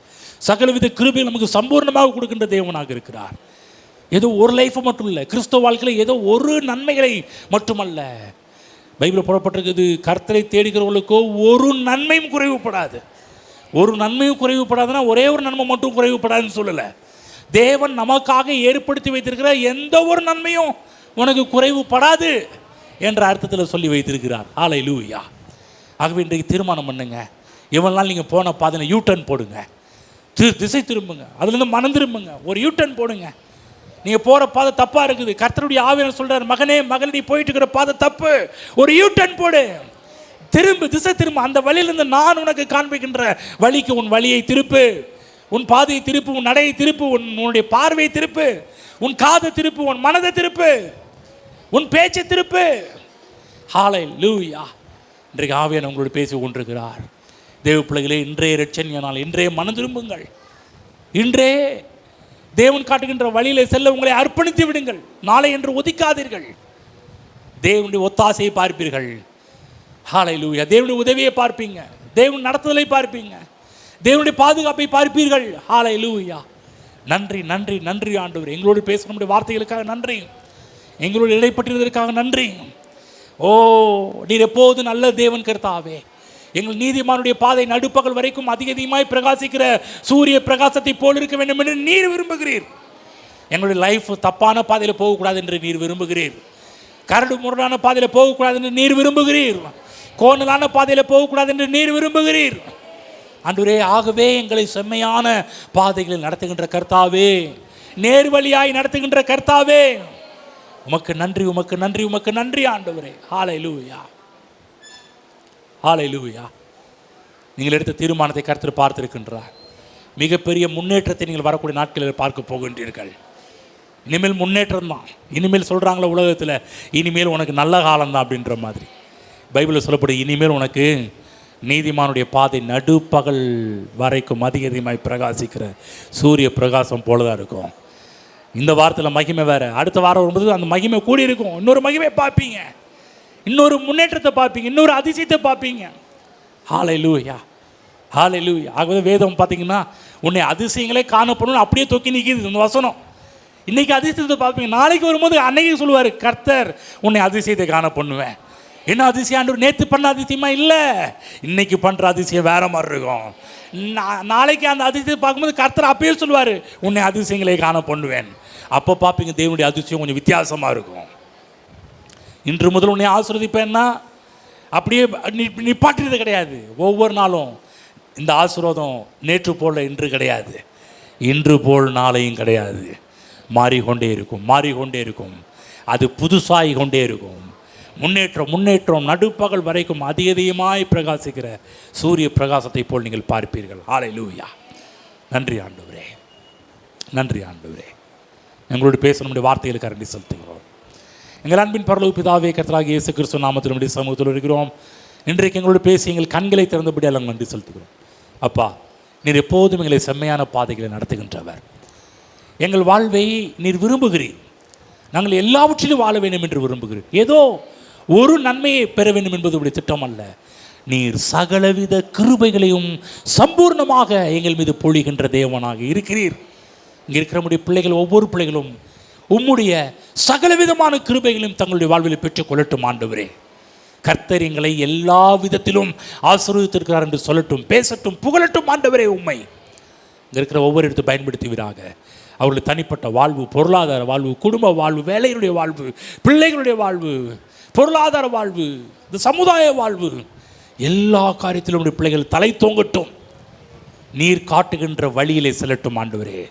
சகலவித கிருபைகள் நமக்கு சம்பூர்ணமாக கொடுக்கின்ற தேவனாக இருக்கிறார். ஏதோ ஒரு லைஃப் மட்டும் இல்லை, கிறிஸ்தவ வாழ்க்கையில் ஏதோ ஒரு நன்மைகளை மட்டுமல்ல. பைபிளில் போடப்பட்டிருக்குது, கர்த்தரை தேடுகிறவர்களுக்கோ ஒரு நன்மையும் குறைவுபடாது. ஒரு நன்மையும் குறைவுபடாதுன்னா ஒரே ஒரு நன்மை மட்டும் குறைவுபடாதுன்னு சொல்லலை. தேவன் நமக்காக ஏற்படுத்தி வைத்திருக்கிற எந்த ஒரு நன்மையும் உனக்கு குறைவுபடாது என்ற அர்த்தத்தில் சொல்லி வைத்திருக்கிறார். ஹல்லேலூயா. ஆகவே இன்றைக்கு தீர்மானம் பண்ணுங்க, இவ்வளவு நாள் நீங்கள் போன பாதையில் யூட்டர்ன் போடுங்க, திசை திரும்புங்க, அதுலேருந்து மனம் திரும்புங்க, ஒரு யூட்டர்ன் போடுங்க. நீங்கள் போகிற பாதை தப்பாக இருக்குது, கர்த்தருடைய ஆவியானவர் சொல்கிறார், மகனே மகள் நீ போயிட்டு இருக்கிற பாதை தப்பு, ஒரு யூட்டர்ன் போடு, திரும்பு, திசை திரும்ப, அந்த வழியிலிருந்து நான் உனக்கு காண்பிக்கின்ற வழிக்கு உன் வழியை திருப்பு, உன் பாதையை திருப்பு, உன் நடையை திருப்பு, உன்னுடைய பார்வையை திருப்பு, உன் காதை திருப்பு, உன் மனதை திருப்பு, உன் பேச்சை திருப்பு. ஹல்லேலூயா. இன்றைக்கு ஆவியானவர் உங்களோடு பேசி கொண்டிருக்கிறார். தேவ பிள்ளைகளே, இன்றைய இரட்சணிய நாள், இன்றைய மனம் திரும்புங்கள். இன்றே தேவன் காட்டுகின்ற வழியில் செல்ல உங்களை அர்ப்பணித்து விடுங்கள். நாளை என்று ஒதுக்காதீர்கள். தேவனுடைய ஒத்தாசையை பார்ப்பீர்கள். ஹல்லேலூயா. தேவனுடைய உதவியை பார்ப்பீங்க, தேவன் நடத்துதலை பார்ப்பீங்க, தேவனுடைய பாதுகாப்பை பார்ப்பீர்கள். ஹல்லேலூயா. நன்றி நன்றி நன்றி ஆண்டவரே, எங்களோடு பேச நம்முடைய வார்த்தைகளுக்காக நன்றி, எங்களோடு இடைப்பட்டிருந்ததற்காக நன்றி. ஓ, நீர் எப்போது நல்ல தேவன் கர்த்தாவே. எங்கள் நீதிமானுடைய பாதை நடுப்பகல் வரைக்கும் அதிகமாய் பிரகாசிக்கிற சூரிய பிரகாசத்தை போல் இருக்க வேண்டும் என்று நீர் விரும்புகிறீர். எங்களுடைய லைஃப் தப்பான பாதையில் போகக்கூடாது என்று நீர் விரும்புகிறீர். கரடு முரடான பாதையில் போகக்கூடாது என்று நீர் விரும்புகிறீர். கோணலான பாதையில் போகக்கூடாது என்று நீர் விரும்புகிறீர். ஆண்டவரே, ஆகவே எங்களை செம்மையான பாதைகளில் நடத்துகின்ற கர்த்தாவே, நேர்வழியாய் நடத்துகின்ற கர்த்தாவே, உமக்கு நன்றி, உமக்கு நன்றி, உமக்கு நன்றி ஆண்டவரே. ஹல்லேலூயா. ஹல்லேலூயா. நீங்கள் எடுத்த தீர்மானத்தை கர்த்தர் பார்த்திருக்கின்றார். மிகப்பெரிய முன்னேற்றத்தை நீங்கள் வரக்கூடிய நாட்களில் பார்க்க போகின்றீர்கள். இனிமேல் முன்னேற்றம் தான். இனிமேல் சொல்கிறாங்களே உலகத்தில், இனிமேல் உனக்கு நல்ல காலம்தான் அப்படின்ற மாதிரி பைபிளில் சொல்லப்படும். இனிமேல் உனக்கு நீதிமானுடைய பாதை நடுப்பகல் வரைக்கும் அதிகமாய் பிரகாசிக்கிற சூரிய பிரகாசம் போல தான் இருக்கும். இந்த வாரத்தில் மகிமை வேறு, அடுத்த வாரம் வரும்போது அந்த மகிமை கூடி இருக்கும். இன்னொரு மகிமை பார்ப்பீங்க, இன்னொரு முன்னேற்றத்தை பார்ப்பீங்க, இன்னொரு அதிசயத்தை பார்ப்பீங்க. ஹல்லேலூயா. ஹல்லேலூயா. ஆகவே வேதம் பார்த்தீங்கன்னா உன்னை அதிசயங்களே காணப்படணும் அப்படியே தொக்கி நிற்கிது இந்த வசனம். இன்றைக்கி அதிசயத்தை பார்ப்பீங்க, நாளைக்கு வரும்போது அன்னைக்கு சொல்லுவார், கர்த்தர் உன்னை அதிசயத்தை காண பண்ணுவேன். என்ன அதிசயம் ஆண்டவர்? நேற்று பண்ண அதிசயமா இல்லை, இன்னைக்கு பண்ணுற அதிசயம் வேற மாதிரி இருக்கும். நாளைக்கு அந்த அதிசயத்தை பார்க்கும்போது கர்த்தர் அப்பயே சொல்லுவார், உன்னை அதிசயங்களை காண பண்ணுவேன். அப்போ பார்ப்பீங்க தேவனுடைய அதிசயம் கொஞ்சம் வித்தியாசமாக இருக்கும். இன்று முதல் உன்னை ஆசீர்வதிப்பேன்னா அப்படியே நிப்பாட்டுறது கிடையாது. ஒவ்வொரு நாளும் இந்த ஆசீர்வாதம் நேற்று போல் இன்று கிடையாது, இன்று போல் நாளையும் கிடையாது. மாறிக்கொண்டே இருக்கும், மாறிக்கொண்டே இருக்கும். அது புதுசாகி கொண்டே இருக்கும். முன்னேற்றம் முன்னேற்றம் நடுப்பகல் வரைக்கும் அதிகமாய் பிரகாசிக்கிற சூரிய பிரகாசத்தை போல் நீங்கள் பார்ப்பீர்கள். ஹல்லேலூயா. நன்றி ஆண்டவரே, நன்றி ஆண்டவரே. எங்களோடு பேச நம்முடைய வார்த்தைகளுக்கு நன்றி செலுத்துகிறோம். எங்கள் அன்பின் பரலோக பிதாவே, கர்த்தராகிய இயேசு கிறிஸ்து நாமத்தில் நம்முடைய சமூகத்தில் இருக்கிறோம். இன்றைக்கு எங்களோடு பேசி எங்கள் கண்களை திறந்தபடி எல்லாம் நன்றி செலுத்துகிறோம். அப்பா, நீர் எப்போதும் எங்களை செம்மையான பாதைகளை நடத்துகின்றவர். எங்கள் வாழ்வை நீர் விரும்புகிறீர். நாங்கள் எல்லாவற்றிலும் வாழ வேண்டும் என்று விரும்புகிறீர். ஏதோ ஒரு நன்மையை பெற வேண்டும் என்பது உடைய திட்டம் அல்ல. நீர் சகலவித கிருபைகளையும் சம்பூர்ணமாக எங்கள் மீது பொழிகின்ற தேவனாக இருக்கிறீர். இங்கே இருக்கிற நம்முடைய பிள்ளைகள், ஒவ்வொரு பிள்ளைகளும் உம்முடைய சகலவிதமான கிருபைகளையும் தங்களுடைய வாழ்வில் பெற்றுக் கொள்ளட்டும் ஆண்டவரே. கர்த்தர் எங்களை எல்லா விதத்திலும் ஆசீர்வதித்திருக்கிறார் என்று சொல்லட்டும், பேசட்டும், புகழட்டும் ஆண்டவரே. உம்மை இங்கே இருக்கிற ஒவ்வொரு இடத்தை பயன்படுத்துவீராக. அவர்களுடைய தனிப்பட்ட வாழ்வு, பொருளாதார வாழ்வு, குடும்ப வாழ்வு, வேலையினுடைய வாழ்வு, பிள்ளைகளுடைய வாழ்வு, பொருளாதார வாழ்வு, இந்த சமுதாய வாழ்வு, எல்லா காரியத்திலும் பிள்ளைகள் தலை தோங்கட்டும். நீர் காட்டுகின்ற வழியிலே செல்லட்டும் ஆண்டவரே.